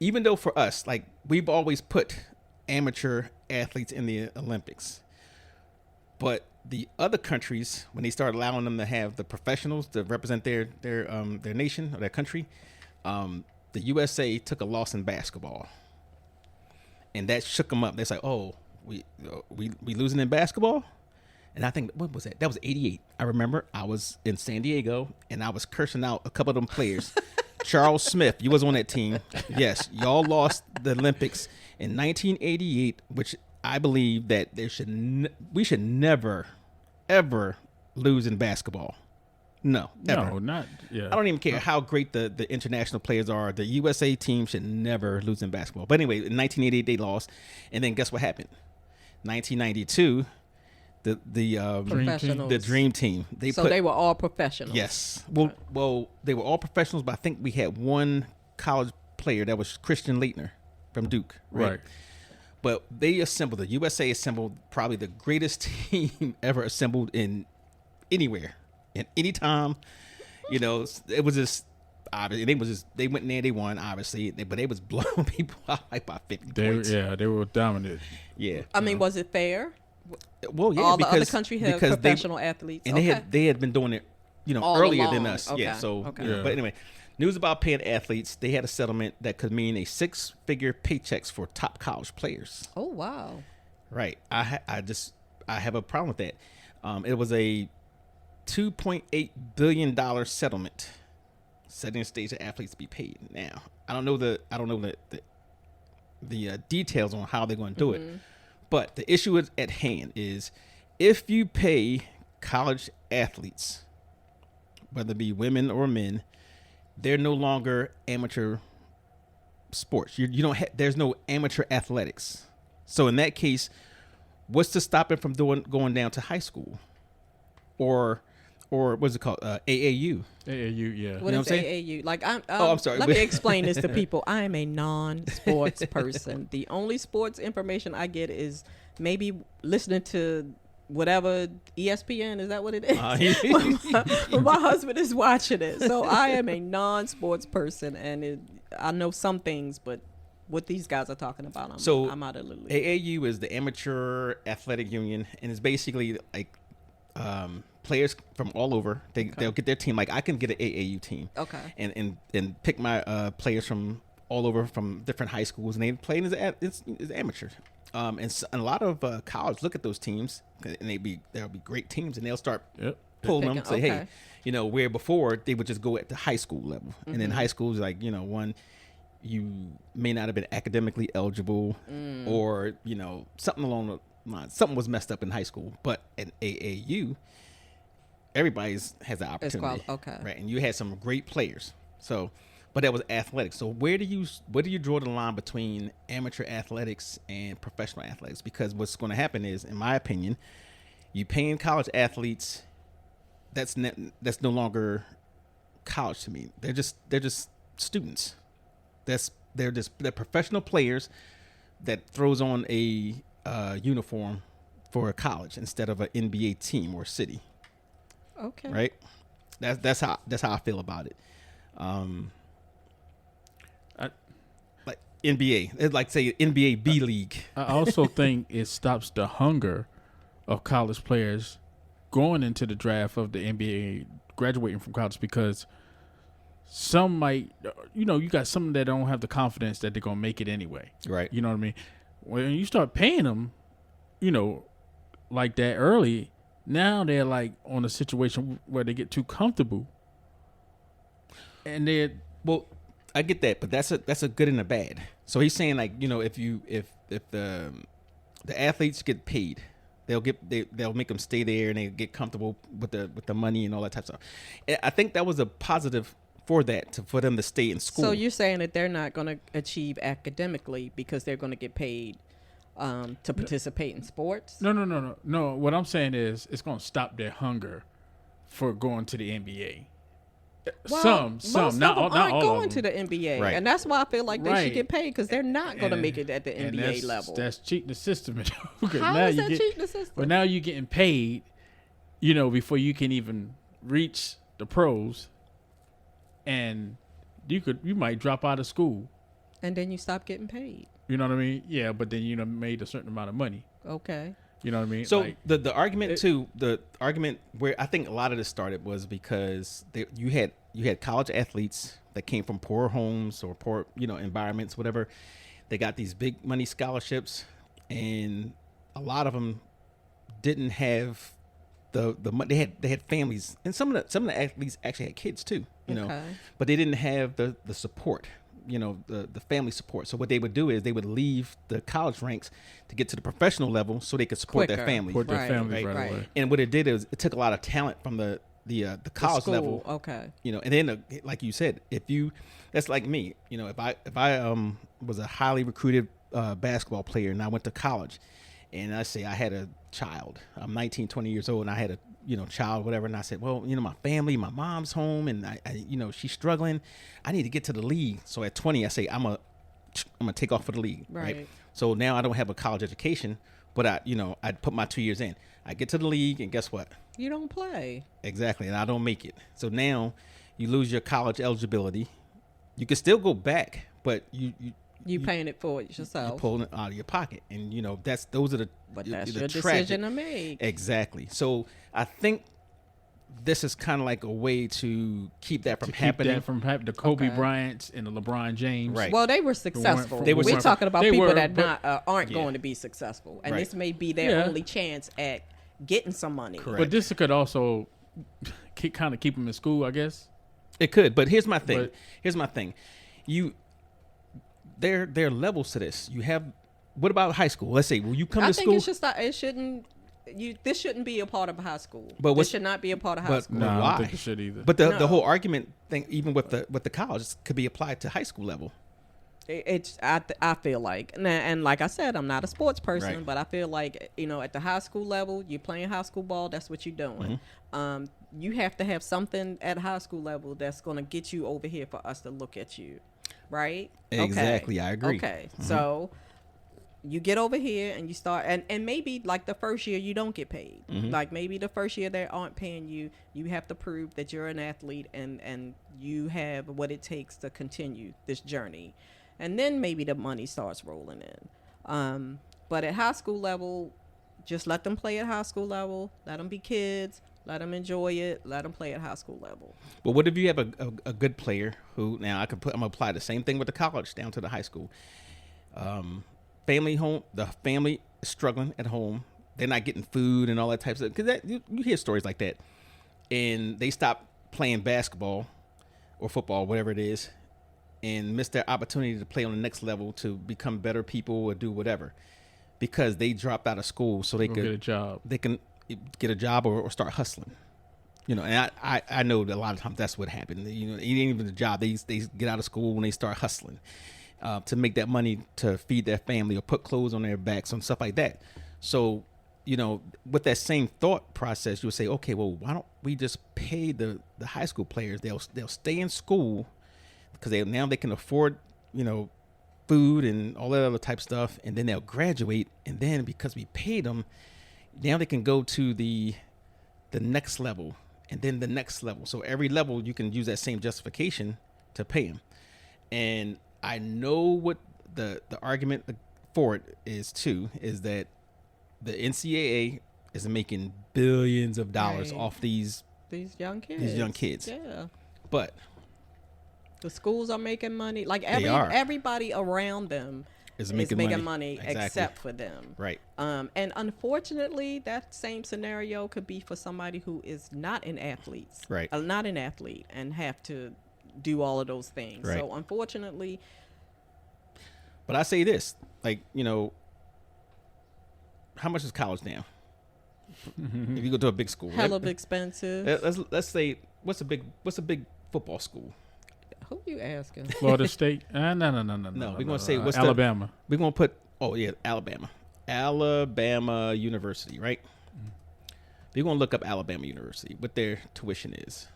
even though for us, like we've always put amateur athletes in the Olympics, But the other countries, when they started allowing them to have the professionals to represent their nation or their country, the USA took a loss in basketball, and that shook them up. They're like, "Oh, we losing in basketball." And I think, what was that? That was '88. I remember I was in San Diego and I was cursing out a couple of them players. Charles Smith, you was on that team. Yes, y'all lost the Olympics in 1988, which I believe that we should never, ever lose in basketball. No, ever. No, not. Yeah, I don't even care how great the international players are. The USA team should never lose in basketball. But anyway, in 1988 they lost, and then guess what happened? 1992. Professionals. The dream team. They were all professionals. Yes. Well, they were all professionals, but I think we had one college player that was Christian Leitner from Duke. Right. But the USA assembled probably the greatest team ever assembled in anywhere, in any time. You know, it was just obvious. They went in there, they won, obviously, but they was blowing people out like by 50 points. Yeah, they were dominant. Yeah. I mean, was it fair? Well, yeah, all because the other countries have professional athletes, and they had been doing it, all earlier along. than us. Okay. Yeah. So, okay. Yeah. But anyway, news about paying athletes. They had a settlement that could mean a 6-figure paychecks for top college players. Oh wow! Right. I have a problem with that. It was a $2.8 billion settlement, setting the stage for athletes to be paid. Now, I don't know the details on how they're going to do it. But the issue at hand is if you pay college athletes, whether it be women or men, they're no longer amateur sports. You don't there's no amateur athletics. So in that case, what's to stop it from going down to high school or what's it called? AAU. AAU, yeah. What is AAU? Like, I'm sorry. Let me explain this to people. I am a non-sports person. The only sports information I get is maybe listening to whatever ESPN. Is that what it is? When my husband is watching it. So I am a non-sports person, and I know some things, but what these guys are talking about, I'm out of the loop. AAU is the Amateur Athletic Union, and it's basically like players from all over. They'll get their team. Like I can get an AAU team. Okay. And pick my players from all over from different high schools, and they play as amateur. And a lot of college look at those teams, and there'll be great teams, and they'll start pulling them. Say, hey, where before they would just go at the high school level, and then high school is like one. You may not have been academically eligible, or something along the lines. Something was messed up in high school, but at AAU, everybody has the opportunity, right? And you had some great players. So, but that was athletics. So where do you draw the line between amateur athletics and professional athletics? Because what's going to happen is, in my opinion, you paying college athletes. That's no longer college to me. They're just students. They're professional players that throws on a uniform for a college instead of an NBA team or city. Okay. Right. That's how I feel about it. Like NBA, it's like say NBA B League. I also think it stops the hunger of college players going into the draft of the NBA, graduating from college, because some might, you got some that don't have the confidence that they're going to make it anyway. Right. You know what I mean? When you start paying them, like that early, now they're like on a situation where they get too comfortable. And I get that, but that's a good and a bad. So he's saying like, if the athletes get paid, they'll make them stay there and they get comfortable with the money and all that type of stuff. I think that was a positive for them to stay in school. So you're saying that they're not going to achieve academically because they're going to get paid to participate in sports? No. What I'm saying is it's going to stop their hunger for going to the NBA. Well, some, not all going of them. to the NBA, right. And that's why I feel like they should get paid, because they're not going to make it at the NBA level. That's cheating the system. How is that cheating the system? But now you're getting paid, before you can even reach the pros, and you might drop out of school, and then you stop getting paid. You know what I mean? Yeah, but then made a certain amount of money. Okay. You know what I mean? So Like, the argument where I think a lot of this started was because you had college athletes that came from poor homes or poor environments, whatever. They got these big money scholarships, and a lot of them didn't have the money. They had families, and some of the athletes actually had kids too, Okay. but they didn't have the support, the family support. So what they would do is they would leave the college ranks to get to the professional level so they could support their Quicker. families. support their Right, families right, right away. And what it did is it took a lot of talent from the college School, level. okay. And then like you said, that's like me. If I was a highly recruited basketball player and I went to college, and I say I had a child, I'm 19, 20 years old, and I had a child, whatever, and I said, well, my family, my mom's home, and I she's struggling. I need to get to the league. So at 20, I say I'm gonna take off for the league. Right. So now I don't have a college education, but I put my 2 years in. I get to the league, and guess what? You don't play. Exactly, and I don't make it. So now you lose your college eligibility. You can still go back, but You paying it for it you're yourself. pulling it out of your pocket, and those are the But that's the your tragic- decision to make. Exactly. So I think this is kind of like a way to keep that from happening. Keep that from happening. The Kobe Okay. Bryants and the LeBron James. Right. Well, they were successful. They were We're successful. talking about They people were, that but- aren't Yeah. going to be successful, and Right. this may be their Yeah. only chance at getting some money. Correct. But this could also kind of keep them in school, I guess. It could, but here's my thing. But- There are levels to this. You have. What about high school? Let's say, will you come I to think school? it should start. It shouldn't. This shouldn't be a part of high school. But this what's- should not be a part of high but- school. No, I why? don't think it should either. But the No. whole argument thing, even with the college, could be applied to high school level. I feel like, and like I said, I'm not a sports person, Right. but I feel like at the high school level, you're playing high school ball. That's what you're doing. You have to have something at high school level that's going to get you over here for us to look at you, right? Exactly, I agree. Okay, so you get over here and you start, and maybe like the first year you don't get paid. Like maybe the first year they aren't paying you. You have to prove that you're an athlete and you have what it takes to continue this journey. And then maybe the money starts rolling in. But at high school level, just let them play at high school level. Let them be kids. Let them enjoy it. Let them play at high school level. But what if you have a good player who, now I'm gonna apply the same thing with the college down to the high school. The family is struggling at home. They're not getting food and all that types of, because you hear stories like that, and they stop playing basketball or football, whatever it is, and miss their opportunity to play on the next level to become better people or do whatever, because they dropped out of school so they Go could get a job. They can get a job or start hustling. And I know that a lot of times that's what happened. It ain't even a job. They get out of school when they start hustling to make that money to feed their family or put clothes on their backs and stuff like that. So, with that same thought process, you'll say, okay, well, why don't we just pay the high school players? They'll stay in school because now they can afford, food and all that other type stuff, and then they'll graduate, and then because we paid them, now they can go to the next level, and then the next level. So every level you can use that same justification to pay them. And I know what the argument for it is too, is that the NCAA is making billions of dollars Right. off these Young kids. Yeah. but The schools are making money. Like are. everybody around them is is making making money. money Exactly. except for them. Right. And unfortunately, that same scenario could be for somebody who is not an athlete. Right. Not an athlete and have to do all of those things. Right. So unfortunately, But I say this, like, how much is college now? If you go to a big school, hella expensive. let's say what's a big football school? Who you asking? Florida State? No. No, we're gonna say what's Alabama. We're gonna put Alabama University, right? We're gonna look up Alabama University, what their tuition is.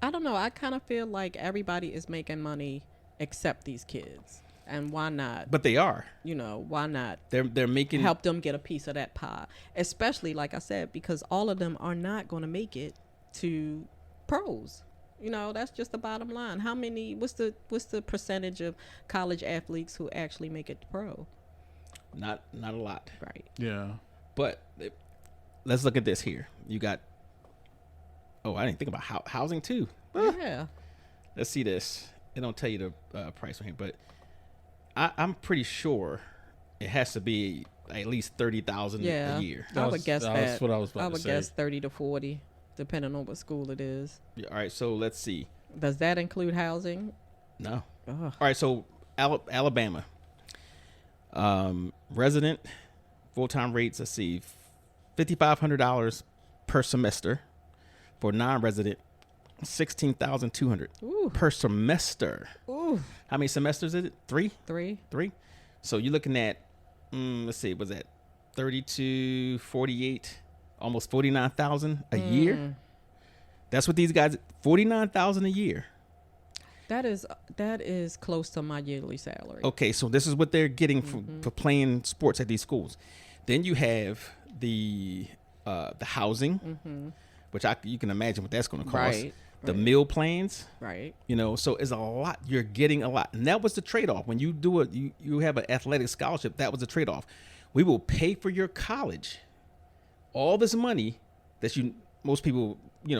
I don't know. I kind of feel like everybody is making money except these kids. And why not? But they are. Why not They're making help them get a piece of that pie? Especially, like I said, because all of them are not going to make it to pros. That's just the bottom line. How many? What's the percentage of college athletes who actually make it to pro? not a lot. Right. Yeah. But let's look at this here. You got. Oh, I didn't think about housing too. Yeah. Let's see this. It don't tell you the price on here, but I'm pretty sure it has to be at least $30,000 a year. I would guess that. That's what I was about to say. I would guess 30 to 40, depending on what school it is. Yeah, all right, so let's see. Does that include housing? No. Ugh. All right, so Alabama. Resident full-time rates, let's see, $5,500 per semester. For non-resident, $16,200 per semester. Ooh. How many semesters is it? Three. So you're looking at, let's see, was that 32, 48, almost 49,000 a year? That's what these guys, 49,000 a year. That is close to my yearly salary. Okay, so this is what they're getting for playing sports at these schools. Then you have the housing, which you can imagine what that's going to cost. Right. The meal plans. Right. You know, so it's a lot. You're getting a lot. And that was the trade-off. When you do it, you have an athletic scholarship, that was the trade-off. We will pay for your college. All this money that most people,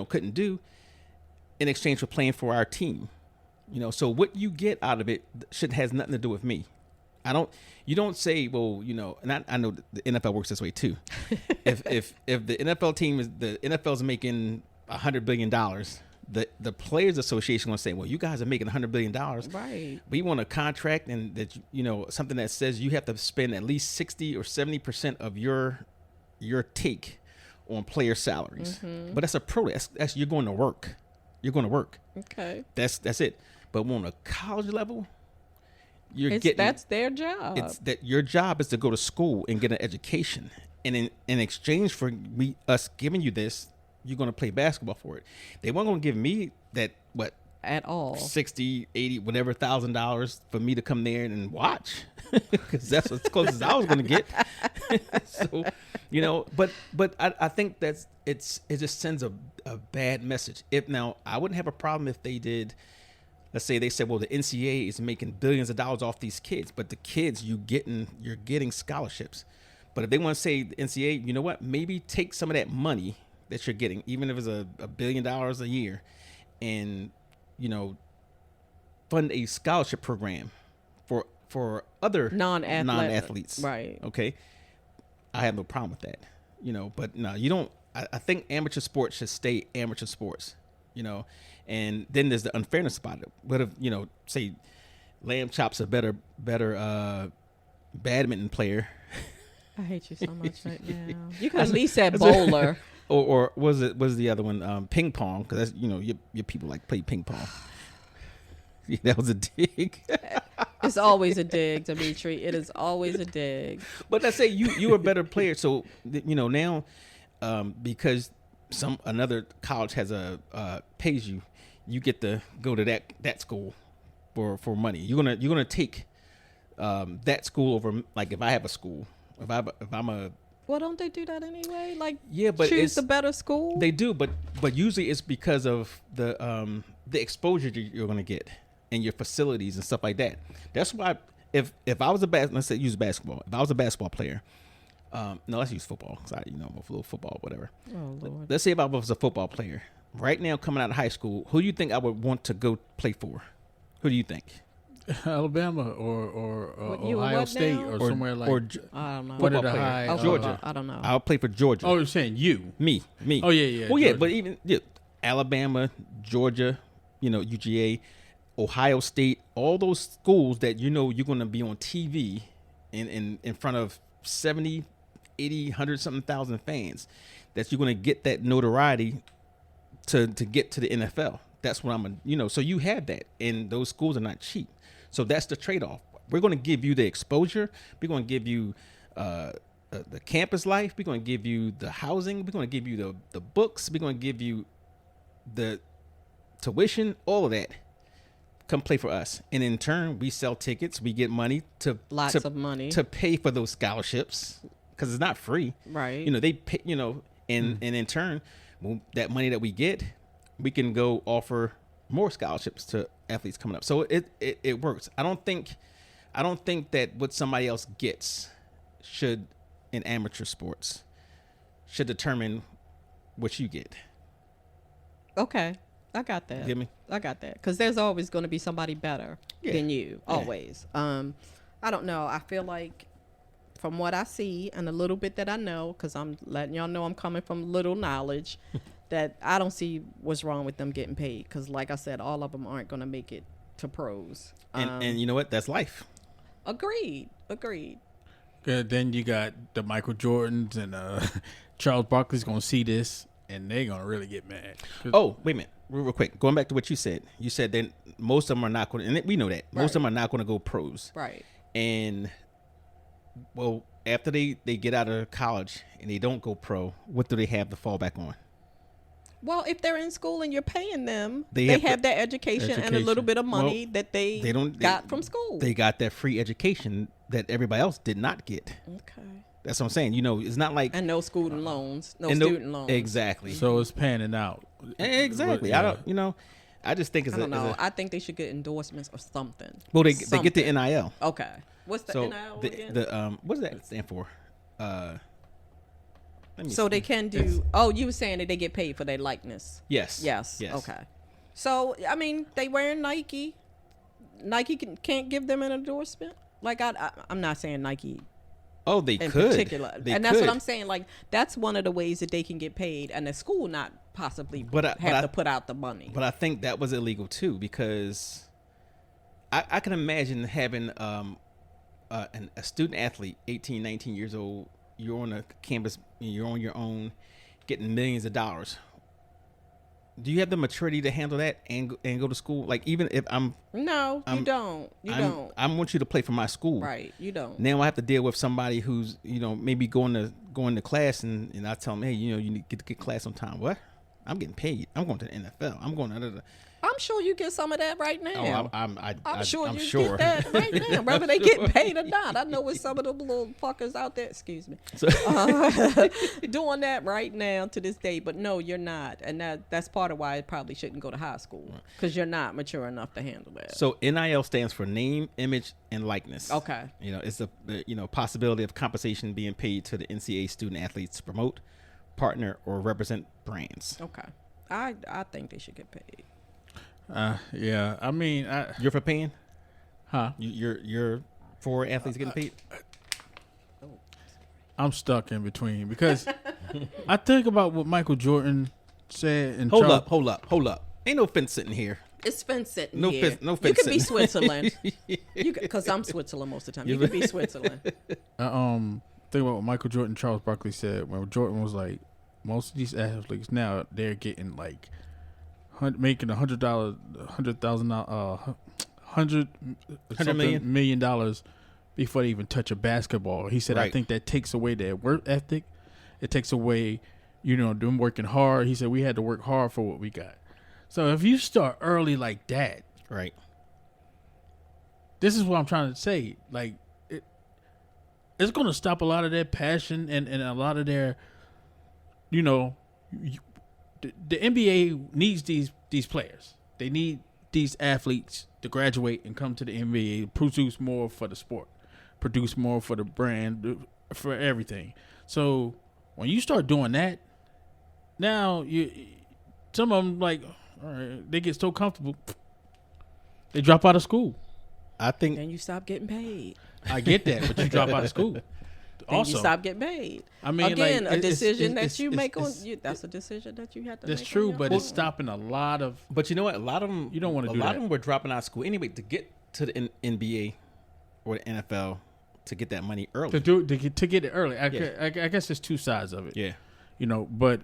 couldn't do in exchange for playing for our team. So what you get out of it has nothing to do with me. You don't say, well, and I know the NFL works this way too. if the NFL team the NFL's making $100 billion, the Players Association will say, well, you guys are making $100 billion. Right. We want a contract and that, something that says you have to spend at least 60 or 70% of your take on player salaries. But that's a pro. That's you're going to work. You're going to work. Okay. That's it. But on a college level, that's their job. It's that your job is to go to school and get an education. And in exchange for us giving you this, you're going to play basketball for it. They weren't going to give me that, at all, 60, 80, whatever $1,000 for me to come there and watch, because that's as close as I was going to get. So, but I think it just sends a bad message. Now I wouldn't have a problem if they did. Let's say they said, well, the NCAA is making billions of dollars off these kids, but the kids you're getting scholarships. But if they want to say the NCAA, you know what? Maybe take some of that money that you're getting, even if it's $1 billion a year, and fund a scholarship program for other non-athletes. Right. Okay. I have no problem with that. But no, you don't. I think amateur sports should stay amateur sports. And then there's the unfairness about it. What if, say Lamb Chop's a better badminton player. I hate you so much right now. You could at least say bowler. Or was the other one ping pong? Because that's your people like play ping pong. Yeah, that was a dig. It's always a dig, Demetri. It is always a dig. But let's say you a better player, so now because another college has pays you get to go to that school for money. You're gonna take that school over, like if I have a school, if I'm a. Well, don't they do that anyway? Like, yeah, but choose the better school. They do, but usually it's because of the exposure you're gonna get and your facilities and stuff like that. That's why if I was let's say use basketball. If I was a basketball player, no, let's use football because I'm a little football, whatever. Oh Lord. Let's say if I was a football player right now coming out of high school, who do you think I would want to go play for? Who do you think? Alabama or Ohio State now? or somewhere like. I don't know. One of the Football player. high. Georgia. I don't know. I'll play for Georgia. Oh, you're saying you? Me. Oh yeah. Well, yeah, Georgia. but even Alabama, Georgia, UGA, Ohio State, all those schools that you're going to be on TV in front of 70, 80, 100 something thousand fans, that you're going to get that notoriety to get to the NFL. That's what so you have that, and those schools are not cheap. So that's the trade-off. We're going to give you the exposure. We're going to give you the campus life. We're going to give you the housing. We're going to give you the books. We're going to give you the tuition, all of that. Come play for us. And in turn, we sell tickets. We get money lots of money to pay for those scholarships, because it's not free. Right. They pay, and in turn, that money that we get, we can go offer more scholarships to athletes coming up. So it works. I don't think that what somebody else gets should in amateur sports should determine what you get. Okay, I got that. You get me? I got that. Because there's always going to be somebody better than you. Yeah. Always. I don't know. I feel like from what I see and a little bit that I know, because I'm letting y'all know I'm coming from little knowledge, that I don't see what's wrong with them getting paid. Because like I said, all of them aren't going to make it to pros. And you know what? That's life. Agreed. Then you got the Michael Jordans and Charles Barkley's going to see this, and they're going to really get mad. Oh, wait a minute. Real quick. Going back to what you said. You said that most of them are not going to, and we know that. Most of them are not going to go pros. Right. And, well, after they get out of college and they don't go pro, what do they have to fall back on? Well, if they're in school and you're paying them, They they have have that education and a little bit of money Well, that they got from school. They got that free education that everybody else did not get. Okay. That's what I'm saying. You know, it's not like And no student loans. No and student loans. Exactly. So it's panning out. Exactly. Yeah. I don't. You know, I just think it's I don't know. I think they should get endorsements or something. Well, they get the NIL. Okay. What's the So NIL again? what does that stand for? So they can do. Oh, you were saying that they get paid for their likeness. Yes. Okay. So I mean, they wearing Nike. Nike can't give them an endorsement. Like I'm not saying Nike. Oh, they in could. particular, They and that's could. what I'm saying. Like that's one of the ways that they can get paid, and the school not possibly But to put out the money. But I think that was illegal too, because I can imagine having a student athlete, 18, 19 years old. You're on a campus. You're on your own, getting millions of dollars. Do you have the maturity to handle that and go to school? Like, even if you don't. You don't. I want you to play for my school. Right. You don't. Now I have to deal with somebody who's, maybe going to class and I tell them, hey, you need to get class on time. What? I'm getting paid. I'm going to the NFL. I'm going to I'm sure you get some of that right now. I'm sure I'm you sure. get that right now, whether they get paid or not. I know it's some of the little fuckers out there. Excuse me, doing that right now to this day. But no, you're not, and that's part of why it probably shouldn't go to high school because you're not mature enough to handle that. So NIL stands for name, image, and likeness. Okay. It's the possibility of compensation being paid to the NCAA student athletes to promote, partner, or represent brands. Okay, I think they should get paid. Yeah. I mean, You're for paying? Huh? You're for athletes getting paid? I'm stuck in between because I think about what Michael Jordan said. And Hold up. Ain't no fence sitting here. It's fence sitting No here. fence- no You fence can be sitting. Switzerland. Because I'm Switzerland most of the time. You can be Switzerland. think about what Michael Jordan and Charles Barkley said when Jordan was like, most of these athletes now they're getting like making $100 million before they even touch a basketball. He said, Right. I think that takes away their work ethic. It takes away, them working hard. He said we had to work hard for what we got. So if you start early like that, Right. this is what I'm trying to say. Like, it's going to stop a lot of their passion and a lot of their, the NBA needs these players. They need these athletes to graduate and come to the NBA, produce more for the sport, produce more for the brand, for everything. So when you start doing that, now some of them like, all right, they get so comfortable, they drop out of school. I think Then you stop getting paid. I get that, but you drop out of school. Then Also, you stop getting paid. I mean, again, like, a it's- decision it's- that you it's- make on it's- you. That's a decision that you have to make. that's true, on your but own. it's stopping a lot of. But you know what? A lot of them. You don't wanna do A lot that. of them were dropping out of school anyway to get to the NBA or the NFL to get that money early. To get it early. I guess there's two sides of it. Yeah. But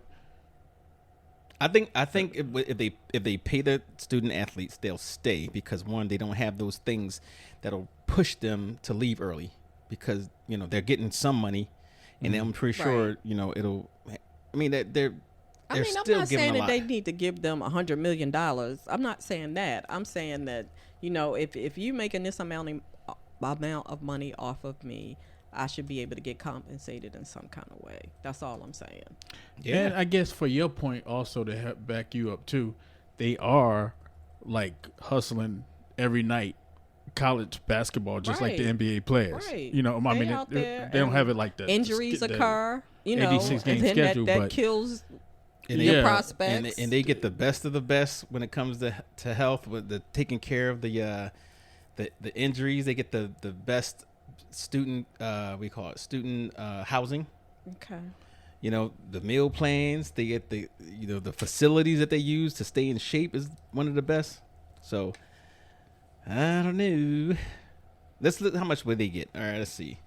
I think if they pay the student athletes, they'll stay because one, they don't have those things that'll push them to leave early because they're getting some money, and I'm pretty sure it'll. I mean they're I'm still not giving saying a that lot. they need to give them $100 million. I'm not saying that. I'm saying that if you making this amount of money off of me, I should be able to get compensated in some kind of way. That's all I'm saying. and I guess for your point also to help back you up too, they are like hustling every night, college basketball just like the Right. NBA players. Right. You know, I They mean, out there they don't and have it like the Injuries the occur, you know, 86 game and then schedule, that but kills And your yeah. prospects. and they get the best of the best when it comes to health with the taking care of the injuries. They get the best student we call it student housing. Okay. You know, the meal plans. They get the the facilities that they use to stay in shape is one of the best. So I don't know. Let's look how much would they get. All right, let's see.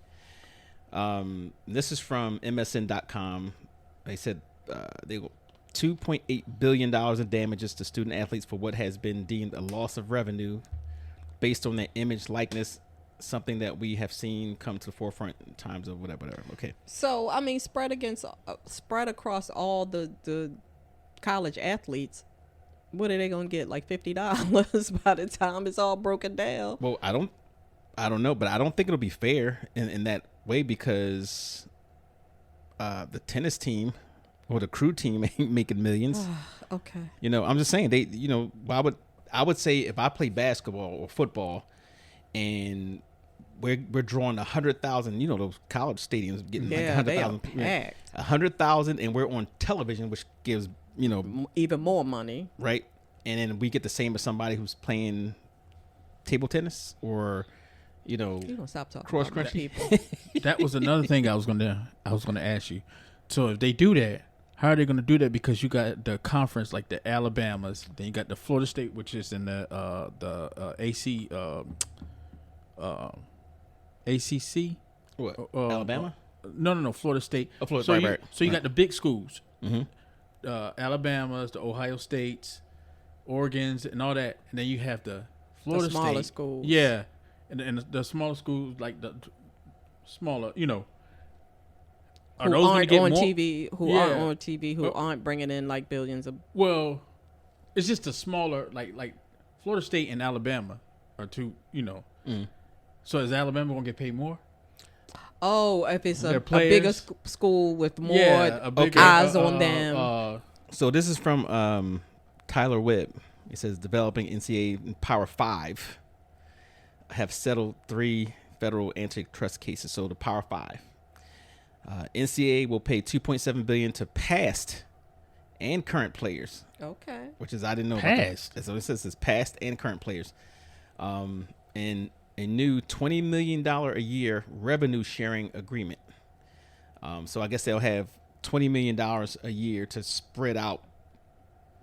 This is from MSN.com. They said they go $2.8 billion in damages to student athletes for what has been deemed a loss of revenue based on their image likeness, something that we have seen come to the forefront in times of whatever. Okay. So I mean, spread across all the college athletes. What are they gonna get? Like $50 by the time it's all broken down. Well, I don't know, but I don't think it'll be fair in that way because the tennis team or the crew team ain't making millions. Okay. You know, I'm just saying they. You know, I would say if I play basketball or football, and we're drawing 100,000. You know, those college stadiums getting like Yeah, they are 100,000. packed. 100,000, and we're on television, which gives Even more money. right, and then we get the same as somebody who's playing table tennis or You don't stop talking cross about my country. people. that was another thing I was gonna ask you. So if they do that, how are they gonna do that? Because you got the conference like the Alabamas, then you got the Florida State, which is in the ACC. What? Alabama? No, Florida State. Oh, Florida, so right, you, right, so you right. got the big schools, Mm-hmm. Alabamas, the Ohio States, Oregons, and all that, and then you have the Florida smaller State schools. Yeah, and the smaller schools like the smaller, Are Who those gonna aren't get on more? TV? Who Yeah. aren't on TV? Who Well- aren't bringing in like billions of? Well, it's just a smaller like Florida State and Alabama are two. So is Alabama gonna get paid more? Oh, if it's Their a players? bigger school with more a bigger, eyes on them. So this is from Tyler Webb. It says developing NCAA and Power 5 have settled 3 federal antitrust cases. So the Power 5. NCAA will pay $2.7 billion to past and current players, Okay. which is I didn't know Past? about that. So it says it's past and current players. And a new $20 million a year revenue sharing agreement. So I guess they'll have $20 million a year to spread out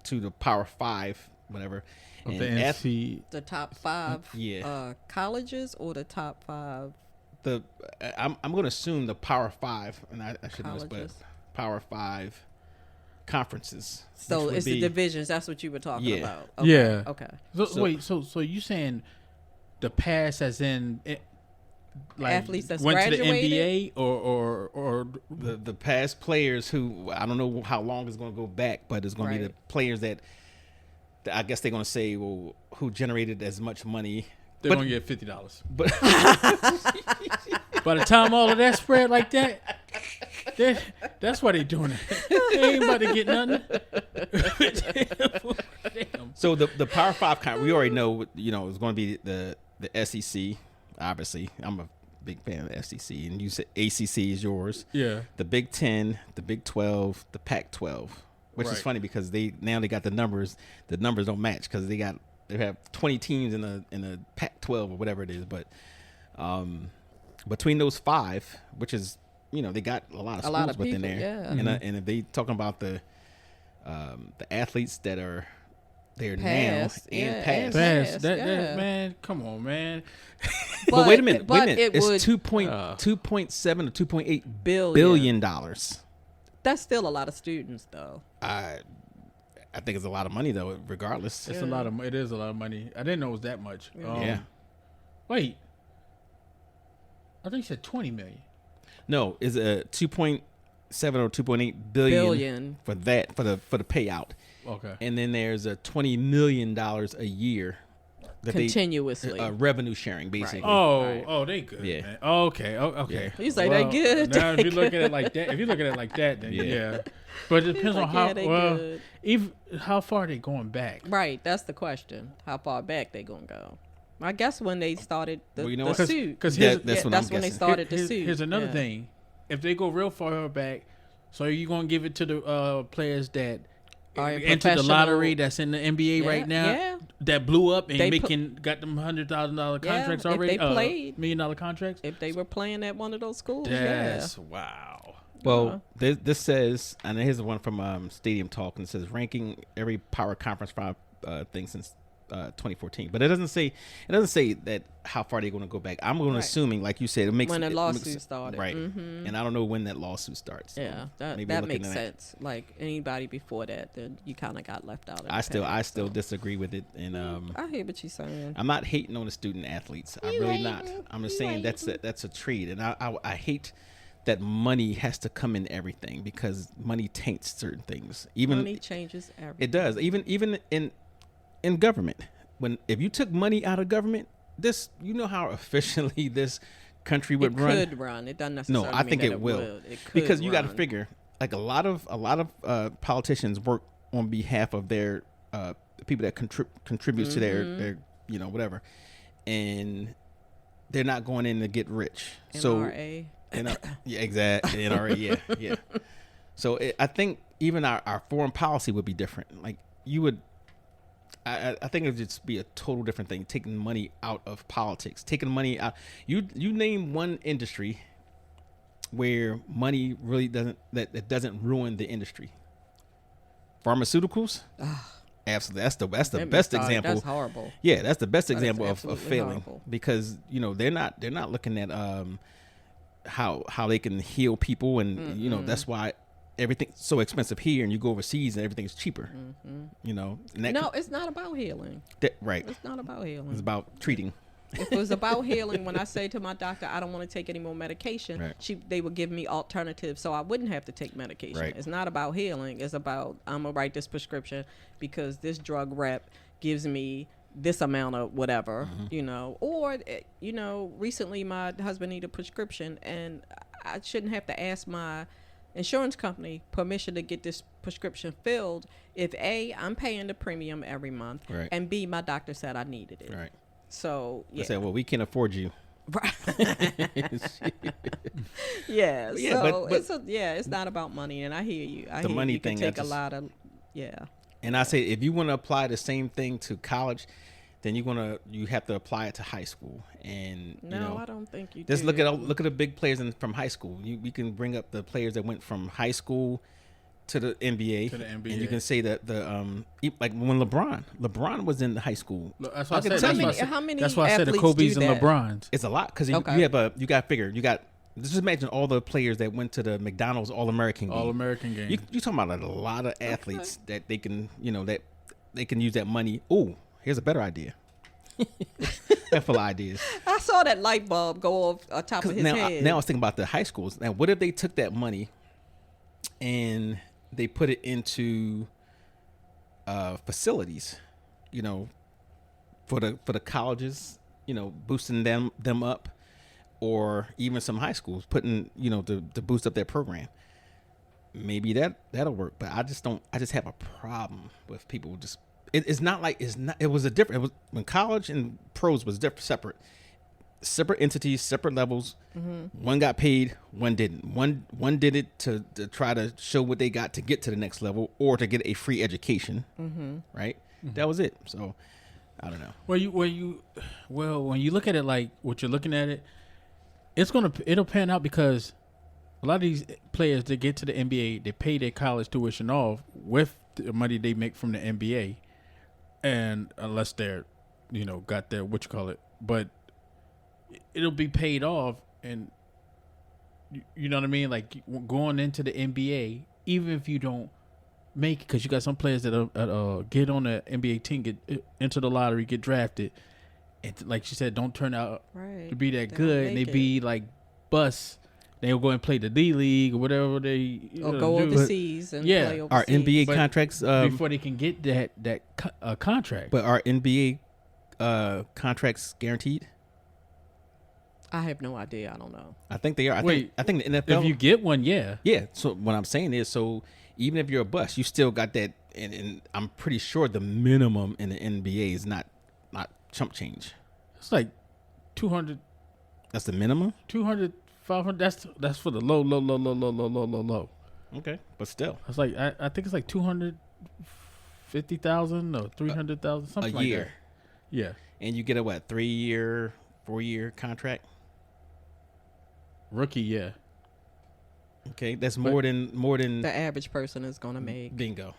to the Power 5, whatever. Of And the NC, The top 5 Yeah. colleges or the top 5 I'm going to assume the Power 5, and I should know this, but colleges. Power 5 conferences. So which would it's be- the divisions. That's what you were talking Yeah. about. Okay. Yeah. Okay. So wait, so you saying the pass as in like Athletes that's went to the graduated? NBA or the past players who I don't know how long it's going to go back, but it's going to be the Right. players that I guess they're going to say, well, who generated as much money. they're But- gonna get $50. But By the time all of that spread like that, that's why they doing it. They ain't about to get nothing. Damn. so the Power 5 we already know, it's going to be the SEC. Obviously, I'm a big fan of the SEC, and you said ACC is yours. Yeah. The Big 10, the Big 12, the Pac-12, which is Right. funny because they got the numbers. The numbers don't match because they have 20 teams in a Pac-12 or whatever it is. But between those 5, which is they got a lot of A schools lot of within people, there, yeah. and if they talking about the athletes that are there Past, now and yeah, past. and Fast. That, yeah. man, come on, man. But wait a minute, but It's it would 2.7 or 2.8 billion. billion dollars. That's still a lot of students, though. I think it's a lot of money though, regardless. It is a lot of money. I didn't know it was that much. Yeah. Wait. I think you said 20 million. No, is a 2.7 or 2.8 billion for that for the payout, Okay. and then there's a $20 million a year that Continuously. they revenue sharing basically. Right. They good. Yeah. Man. Oh, okay. Okay. Yeah. He's like, they good. Now, They if you look at it like that, then Yeah. yeah. But it depends on like, how yeah, they good. even how far they going back. Right. That's the question. How far back they gonna go? I guess when they started the, Well, you know the what? suit. Because That's what I'm that's when they guessing. started the suit. Here's another Yeah. thing. If they go real far back, so are you going to give it to the players that Are entered the professional- lottery that's in the NBA Yeah, right now yeah. that blew up and They got them $100,000 Yeah, contracts if already? they played. $1 million contracts? If they were playing at one of those schools, That's wow. Well, this says, and here's the one from Stadium Talk, and it says ranking every power conference thing since 2014, but it doesn't say that how far they're going to go back. I'm going to Right. assuming, like you said, it makes when the it lawsuit makes- started. right? Mhm. And I don't know when that lawsuit starts. so Yeah, that maybe that looking makes at sense. Like anybody before that, then you kind of got left out. Of I the pack, still so. disagree with it, and I hear what you're saying. I'm not hating on the student athletes. I'm really not. I'm just saying that's a treat, and I hate that money has to come in everything because money taints certain things. Even Money changes everything. it does. Even in government, if you took money out of government, you know how efficiently this country would it run. could run. It doesn't necessarily. No, I mean think that it will. would. It could Because you got to run. figure, like a lot of politicians work on behalf of their people that contributes to their whatever, and they're not going in to get rich. NRA. Yeah, exactly. NRA, yeah. So I think even our foreign policy would be different. Like you would. I think it would just be a total different thing. Taking money out of politics, taking money out. You name one industry where money really doesn't ruin the industry. Pharmaceuticals, absolutely. That's the best example. That's horrible. Yeah, that's the best That is example of absolutely failing horrible. because they're not looking at how they can heal people and that's why everything's so expensive here and you go overseas and everything's cheaper. And that No, it's not about healing. right. It's not about healing. It's about treating. If it was about healing, when I say to my doctor, I don't want to take any more medication, Right. they would give me alternatives so I wouldn't have to take medication. Right. It's not about healing. It's about, I'm going to write this prescription because this drug rep gives me this amount of whatever, or, recently my husband needed a prescription and I shouldn't have to ask my insurance company permission to get this prescription filled if A, I'm paying the premium every month, Right. and B, my doctor said I needed it. Right. So I yeah, said, well, we can't afford you. right. Yeah. Yeah, So but- it's not about money, and I hear you. I The hear money you can thing, I take a just- lot of And I say, if you want to apply the same thing to college, then you have to apply it to high school. And No, I don't think you. just do. look at the big players from high school. We can bring up the players that went from high school to the NBA. And you can say that like when LeBron was in high school. That's why I can said. tell That's you- why I said- how many That's why I said the athletes Kobe's do and that? LeBrons. It's a lot because Okay. you got to figure just imagine all the players that went to the McDonald's All-American game. All-American game. You talking about a lot of athletes that they can that they can use that money. Oh, here's a better idea. That's full of ideas. I saw that light bulb go off top of his Now head. I was thinking about the high schools. Now, what if they took that money and they put it into facilities, for the colleges, boosting them up, or even some high schools putting, to boost up their program. Maybe that'll work, but I just have a problem with people just. It's not like it was a different. It was when college and pros was separate entities, separate levels. Mm-hmm. One got paid, one didn't. One did it to try to show what they got to get to the next level, or to get a free education. Right? That was it. So I don't know. When you look at it like what you're looking at it, it'll pan out because a lot of these players that get to the NBA, they pay their college tuition off with the money they make from the NBA, and unless they're, got their but it'll be paid off, and you know what I mean. Like going into the NBA, even if you don't make, because you got some players that get on the NBA team, get into the lottery, get drafted, and like she said, don't turn out right. to be that They don't good, and they make be like busts. They'll go and play the D League or whatever they Or go do. overseas and Yeah. play Our overseas. NBA But contracts, before they can get that contract. but are NBA contracts guaranteed? I have no idea. I don't know. I think they are. I Wait, think the NFL. if you get one, yeah. Yeah. So what I'm saying is, so even if you're a bust, you still got that, and I'm pretty sure the minimum in the NBA is not chump change. It's like 200. That's the minimum. 200, 500. That's for the low. Okay, but still, It's like I think it's like 250,000 or 300,000 something a year. like that. Yeah, And you get a 3-year, 4-year contract. rookie. Yeah, Okay, that's more than The average person is gonna make. bingo.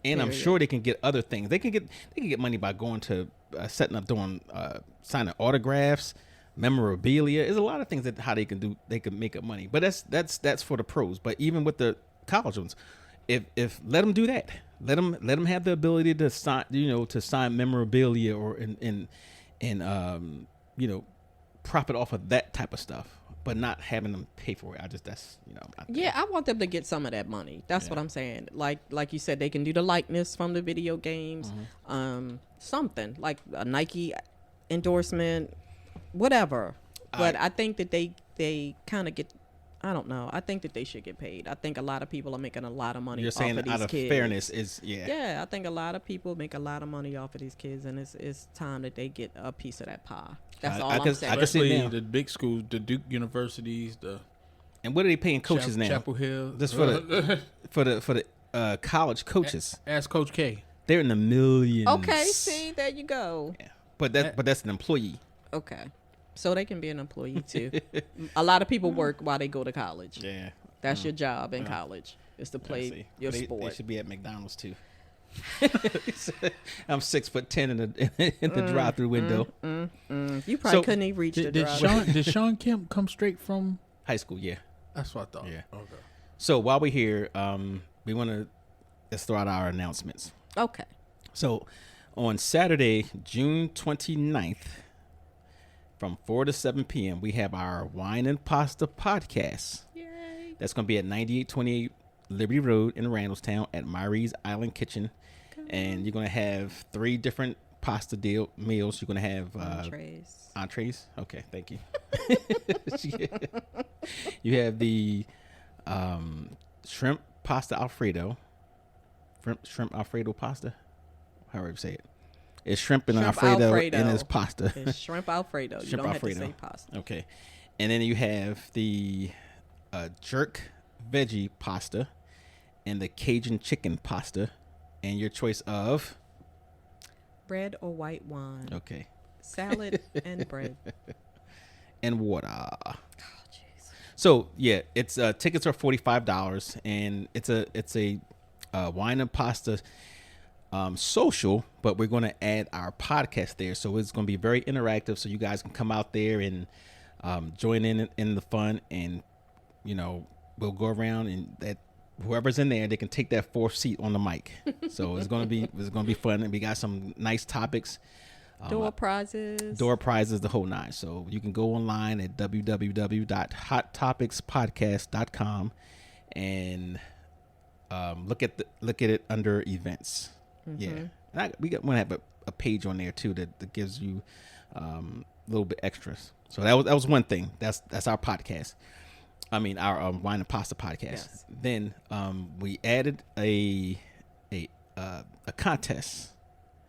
And I'm Period. sure they can get other things. They can get money by going to setting up, doing signing autographs, memorabilia. There's a lot of things that how they can do. They can make up money, but that's for the pros. But even with the college ones, if let them do that, let them have the ability to sign, to sign memorabilia or and profit off of that type of stuff, but not having them pay for it. I think Yeah, I want them to get some of that money. That's what I'm saying. Like you said, they can do the likeness from the video games, something like a Nike endorsement, whatever. But I think that they kind of get. I don't know. I think that they should get paid. I think a lot of people are making a lot of money. You're saying off of these out of kids. fairness is Yeah, I think a lot of people make a lot of money off of these kids, and it's time that they get a piece of that pie. That's all I'm saying. I can see it especially now. the big schools, the Duke universities, the And what are they paying coaches now? Chapel Hill. This for the college coaches. Ask Coach K. They're in the millions. Okay, see, there you go. Yeah. But that's an employee. Okay, so they can be an employee too. A lot of people work while they go to college. Yeah. That's your job in college, is to play your They sport. should be at McDonald's too. I'm 6'10" in the drive-through window. You probably So, couldn't even reach the Did drive. Sean Kemp come straight from? High school, yeah. That's what I thought. Yeah. Okay. So while we're here, we let's throw out our announcements. Okay. So on Saturday, June 29th, from 4 to 7 p.m., we have our Wine and Pasta podcast. Yay. That's going to be at 9828 Liberty Road in Randallstown at Myrie's Island Kitchen. And you're going to have 3 different pasta meals. You're going to have entrees. Okay, thank you. You have the shrimp pasta Alfredo. Shrimp Alfredo pasta. However you say it. It's shrimp and Alfredo, and it's pasta. It's shrimp Alfredo. You Shrimp don't Alfredo. have to say pasta. Okay. And then you have the jerk veggie pasta and the Cajun chicken pasta. And your choice of? Bread or white wine. Okay. Salad and bread. And water. Oh, jeez. So yeah, it's tickets are $45, and it's a wine and pasta social, but we're going to add our podcast there, so it's going to be very interactive. So you guys can come out there and join in the fun, and we'll go around, and that whoever's in there, they can take that 4th seat on the mic. So it's going to be fun, and we got some nice topics. Door prizes, the whole 9. So you can go online at www.hottopicspodcast.com and look at it under events. Yeah, and we want to have a page on there too that gives you a little bit extras. So that was one thing. That's our podcast. I mean our wine and pasta podcast. Yes. Then we added a contest.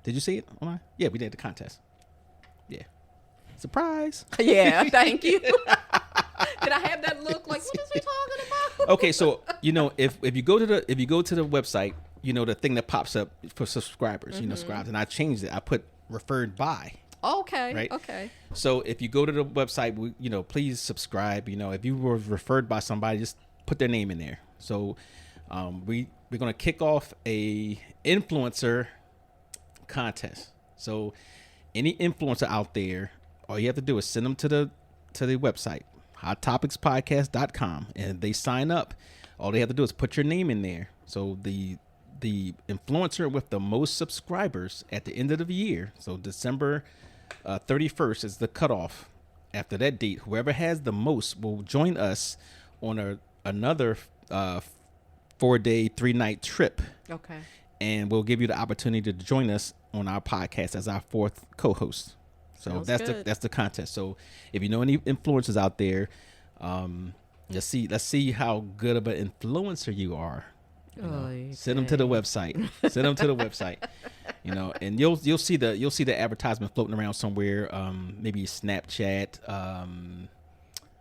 Did you see it online? Yeah, we did the contest. Yeah. Surprise. Yeah, thank you. Did I have that look like, what is we talking about? Okay, so if you go to the website, the thing that pops up for subscribers, subscribes, and I changed it. I put referred by. Okay. Right? Okay. So if you go to the website, please subscribe. If you were referred by somebody, just put their name in there. So we're gonna kick off a influencer contest. So any influencer out there, all you have to do is send them to the website, hottopicspodcast.com, and they sign up. All they have to do is put your name in there. So the influencer with the most subscribers at the end of the year, so December 31st is the cutoff. After that date, whoever has the most will join us on another 4-day, 3-night trip. Okay. And we'll give you the opportunity to join us on our podcast as our 4th co-host. So Sounds that's good. the contest. So if you know any influencers out there, let's see how good of an influencer you are. Send them to the website. You know, and you'll see the advertisement floating around somewhere. Maybe Snapchat,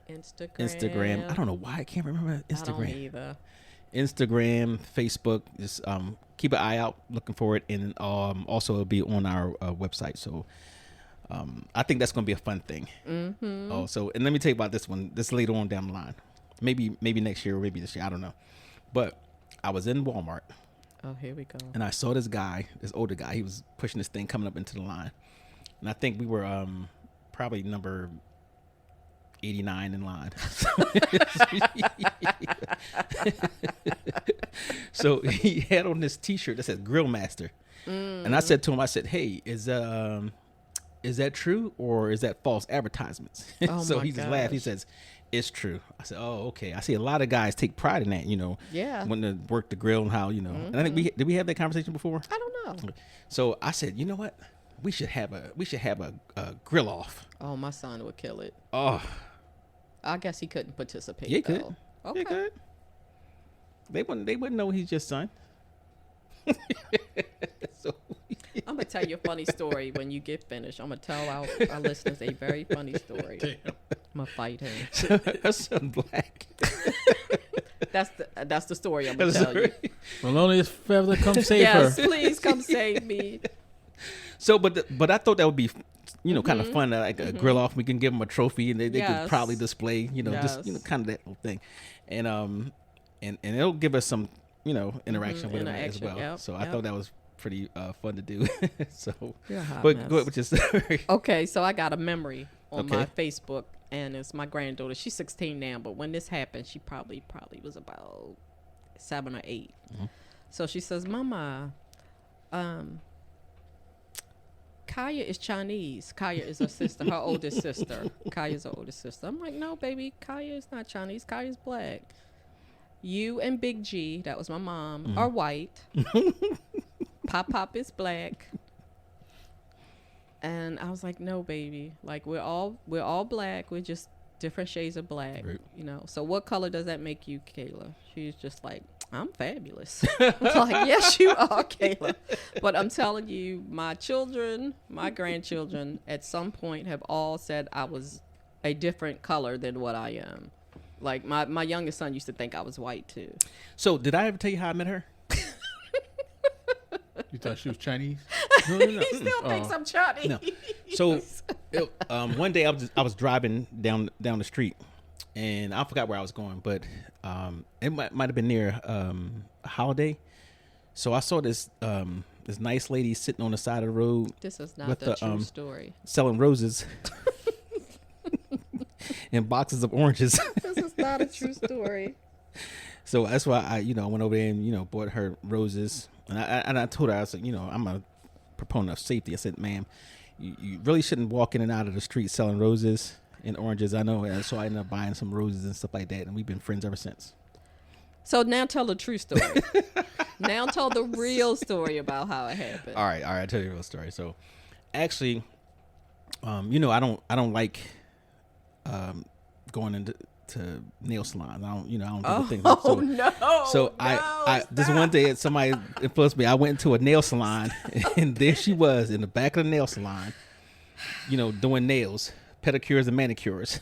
Instagram. I don't know why I can't remember Instagram. I don't either. Instagram, Facebook. Just keep an eye out, looking for it, and also it'll be on our website. So I think that's going to be a fun thing. Mm-hmm. Also, and let me tell you about this one. This later on down the line, maybe next year or maybe this year. I don't know. But I was in Walmart. Oh, here we go. And I saw this guy, this older guy. He was pushing this thing coming up into the line, and I think we were probably number 89 in line. So he had on this T-shirt that said Grill Master, and I said to him, I said, "Hey, is that true or is that false advertisements?" Oh so my he just laughed. He gosh. says, "It's true." I said, "Oh, okay." I see a lot of guys take pride in that, you know, Yeah. when they work the grill and how, you know. And I think did we have that conversation before? I don't know. So I said, you know what? We should have a grill off. Oh, my son would kill it. Oh, I guess he couldn't participate. yeah, he could. though. Yeah, Okay. he could. They wouldn't know he's your son. So I'm gonna tell you a funny story when you get finished. I'm gonna tell our listeners a very funny story. Damn. I'm gonna fight him. her son black. That's the story I'm gonna tell you. Well, only if ever come save Yes, her. please come save me. So, but I thought that would be, you know, kind of fun. Like a grill off, we can give them a trophy, and they Yes. could probably display, you know, just Yes. kind of that little thing, and it'll give us some, you know, interaction with them as Interaction, well. yep, So I yep. thought that was pretty fun to do. So, You're a hot but mess. go ahead with your story. Okay, so I got a memory on my Okay. Facebook, and it's my granddaughter. She's 16 now, but when this happened, she probably was about 7 or 8. So she says, "Mama, Kaya is Chinese. Kaya is her sister, her oldest sister. Kaya's her oldest sister." I'm like, "No, baby, Kaya is not Chinese. Kaya's black. You and Big G, that was my mom, are white. Pop is black." And I was like, "No, baby. Like we're all black. We're just different shades of black, Right. you know. So what color does that make you, Kayla?" She's just like, "I'm fabulous." I'm like, "Yes, you are, Kayla." But I'm telling you, my children, my grandchildren, at some point have all said I was a different color than what I am. Like my youngest son used to think I was white too. So did I ever tell you how I met her? You thought she was Chinese? No. He still thinks I'm Chinese. No. So one day I was driving down the street, and I forgot where I was going, but it might have been near a holiday. So I saw this nice lady sitting on the side of the road This is not with the the, true story. selling roses and boxes of oranges. This is not a true story. So that's why I went over there and bought her roses, and I told her, I was like, I'm a proponent of safety. I said, "Ma'am, you really shouldn't walk in and out of the street selling roses and oranges." I know, and so I ended up buying some roses and stuff like that, and we've been friends ever since. So now tell the true story. Now tell the real story about how it happened. All right, I'll tell you a real story. So actually, I don't like going into nail salons. I don't do the things. Oh no! So I this one day somebody influenced me. I went into a nail salon, and there she was in the back of the nail salon, doing nails, pedicures and manicures.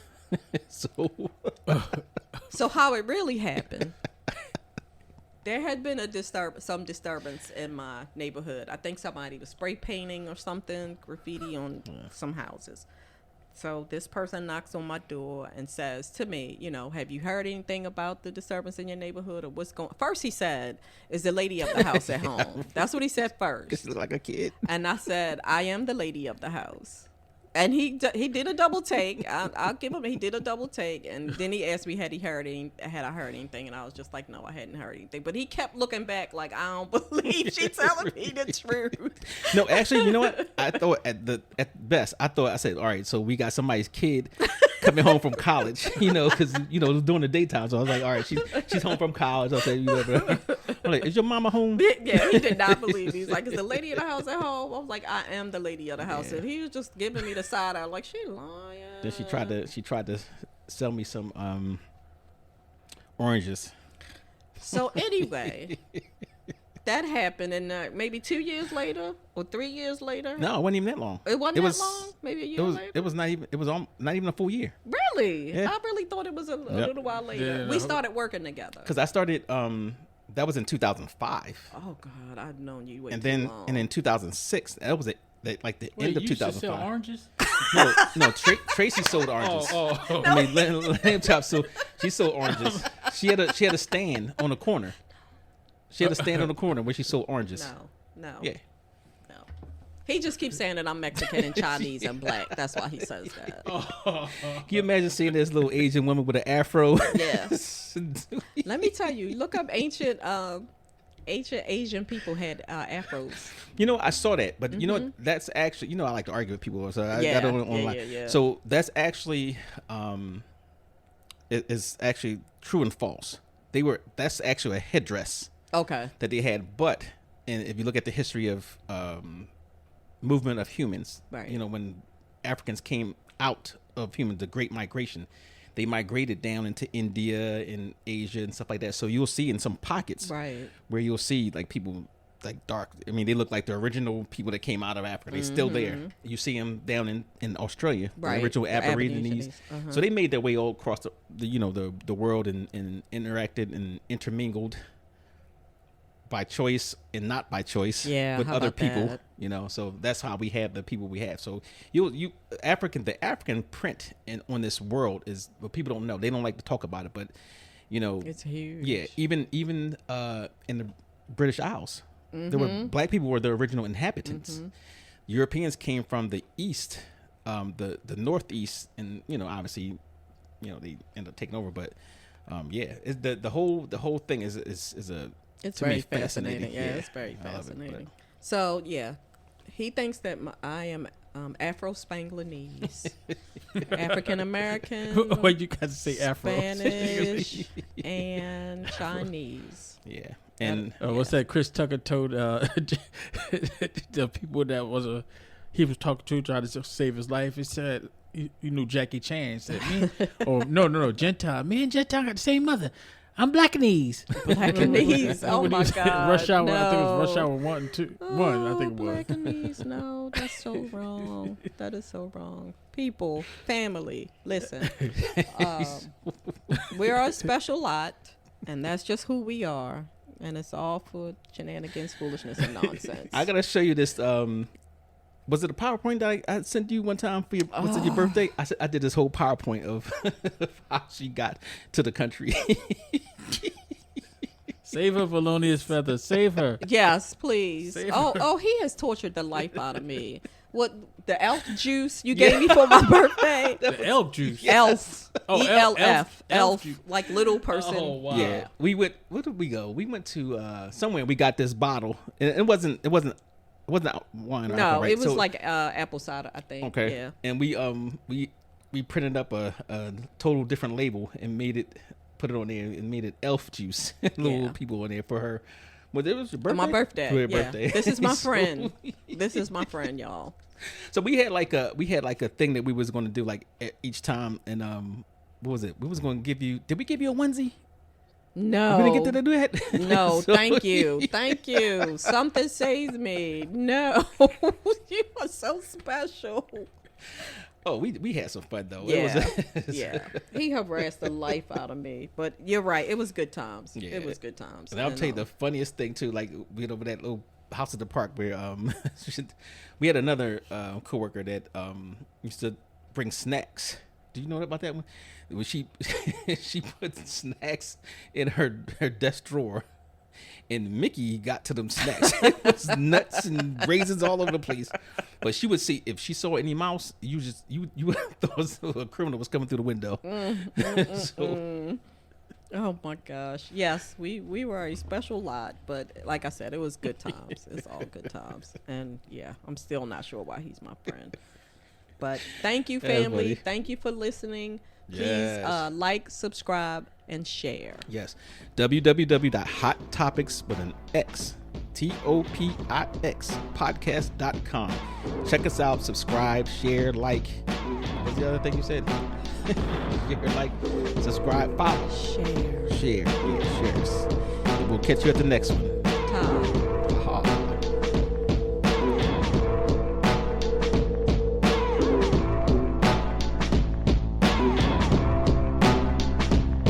So how it really happened? There had been some disturbance in my neighborhood. I think somebody was spray painting or something, graffiti on some houses. So this person knocks on my door and says to me, "Have you heard anything about the disturbance in your neighborhood or what's going?" First he said, "Is the lady of the house at home?" That's what he said first. She looked like a kid. And I said, "I am the lady of the house." And he did a double take. I'll give him. He did a double take, and then he asked me had I heard anything, and I was just like, "No, I hadn't heard anything." But he kept looking back like, "I don't believe she's telling me the truth." No, actually, you know what? I thought at best, I said, all right, so we got somebody's kid coming home from college, because during the daytime. So I was like, all right, she's home from college. I'll say, I'm like, is your mama home? Yeah, he did not believe me. He's like, "Is the lady of the house at home?" I was like, "I am the lady of the house," and he was just giving me the side eye, like, "She lying." Then she tried to sell me some oranges. So anyway, that happened, and maybe 2 years later or 3 years later. No, it wasn't even that long. It wasn't that long. Maybe a year later. It was not even. It was not even a full year. Really? Yeah. I really thought it was a little while later. Yeah, no. We started working together. Because I started. That was in 2005. Oh God, I've known you way And too then long. in 2006, that was like the end of you used to sell 2005. oranges? No, Tracy sold oranges. Oh. I mean, lamb chop. So she sold oranges. She had a stand on the corner. She had a stand on the corner where she sold oranges. No. Yeah. No. He just keeps saying that I'm Mexican and Chinese and black. That's why he says that. Can you imagine seeing this little Asian woman with an afro? Yes. Let me tell you, look up ancient Asian people had afros. You know, I saw that, but you know what? That's actually, I like to argue with people, so I Yeah, don't online. yeah. So that's actually, it is actually true and false. That's actually a headdress Okay. that they had, but and if you look at the history of movement of humans, Right. When Africans came out of humans, the Great Migration, they migrated down into India and Asia and stuff like that. So you'll see in some pockets Right. where you'll see like people like dark. I mean, they look like the original people that came out of Africa. They're still there. You see them down in Australia, Right. the original The Aborigines. Aborigines. So they made their way all across the world and interacted and intermingled by choice and not by choice with how other about people. that? So that's how we have the people we have. So the African print on this world is what people don't know. They don't like to talk about it, but It's huge. yeah, even in the British Isles, there were black people were the original inhabitants. Europeans came from the east, the northeast, and obviously, they end up taking over. But the whole thing is a It's to me, very fascinating. Yeah, it's very I love it, fascinating. So yeah, he thinks that I am Afro Spanglese, African American, Why you got to say Afro? Spanish, and Chinese. Yeah, and What's that? Chris Tucker told the people that he was talking to, trying to save his life. He said, "You knew Jackie Chan said me, or no, Gentile. Me and Gentile got the same mother. I'm Blackanese. Blackanese. Oh my God. Rush Hour. No. I think it was Rush Hour 1 and 2. One. I think it was. Blackanese. No, that's so wrong. That is so wrong. People, family, listen. We are a special lot, and that's just who we are. And it's all for shenanigans, foolishness, and nonsense. I gotta show you this. Was it a PowerPoint that I sent you one time for your birthday? I did this whole PowerPoint of how she got to the country. Save her, Felonious Feather. Save her. Yes, please. Save Oh, he has tortured the life out of me. What, the elf juice you gave me for my birthday? The elk juice. Elf. Oh, ELF. elf Elf. juice. Like little person. Oh, wow. Yeah, we went. Where did we go? We went to somewhere. We got this bottle, and it wasn't wine. Or No, alcohol, right? it was So- like apple cider, I think. okay. Yeah. And we printed up a total different label and put it on there and made it elf juice. Little Yeah. people on there for her. Well, it was your birthday. My birthday. For your Yeah. birthday. This is my So- friend. This is my friend, y'all. So we had like a thing that we was going to do like each time, and what was it? We was going to give you. Did we give you a onesie? No. We didn't get to do that. No, So- thank you. Thank you. Something saves me. No. You are so special. Oh, we had some fun though. Yeah. It was, Yeah. He harassed the life out of me. But you're right. It was good times. Yeah. It was good times. And I'll tell you the funniest thing too. Like we had over that little house at the park where we had another coworker that used to bring snacks. Do you know about that one? When she put snacks in her desk drawer, and Mickey got to them snacks. It was nuts and raisins all over the place. But she would see if she saw any mouse, you thought a criminal was coming through the window. So, Oh my gosh. Yes, we were a special lot, but like I said, it was good times. It's all good times. And yeah, I'm still not sure why he's my friend. But thank you, Yeah, family. buddy. Thank you for listening. Please Yes. like, subscribe, and share. yes, www.hottopics with an X, TOPIX podcast.com. Check us out, subscribe, share, like. What's the other thing you said? Share, like, subscribe, follow, Share. share. Yeah, shares. We'll catch you at the next one.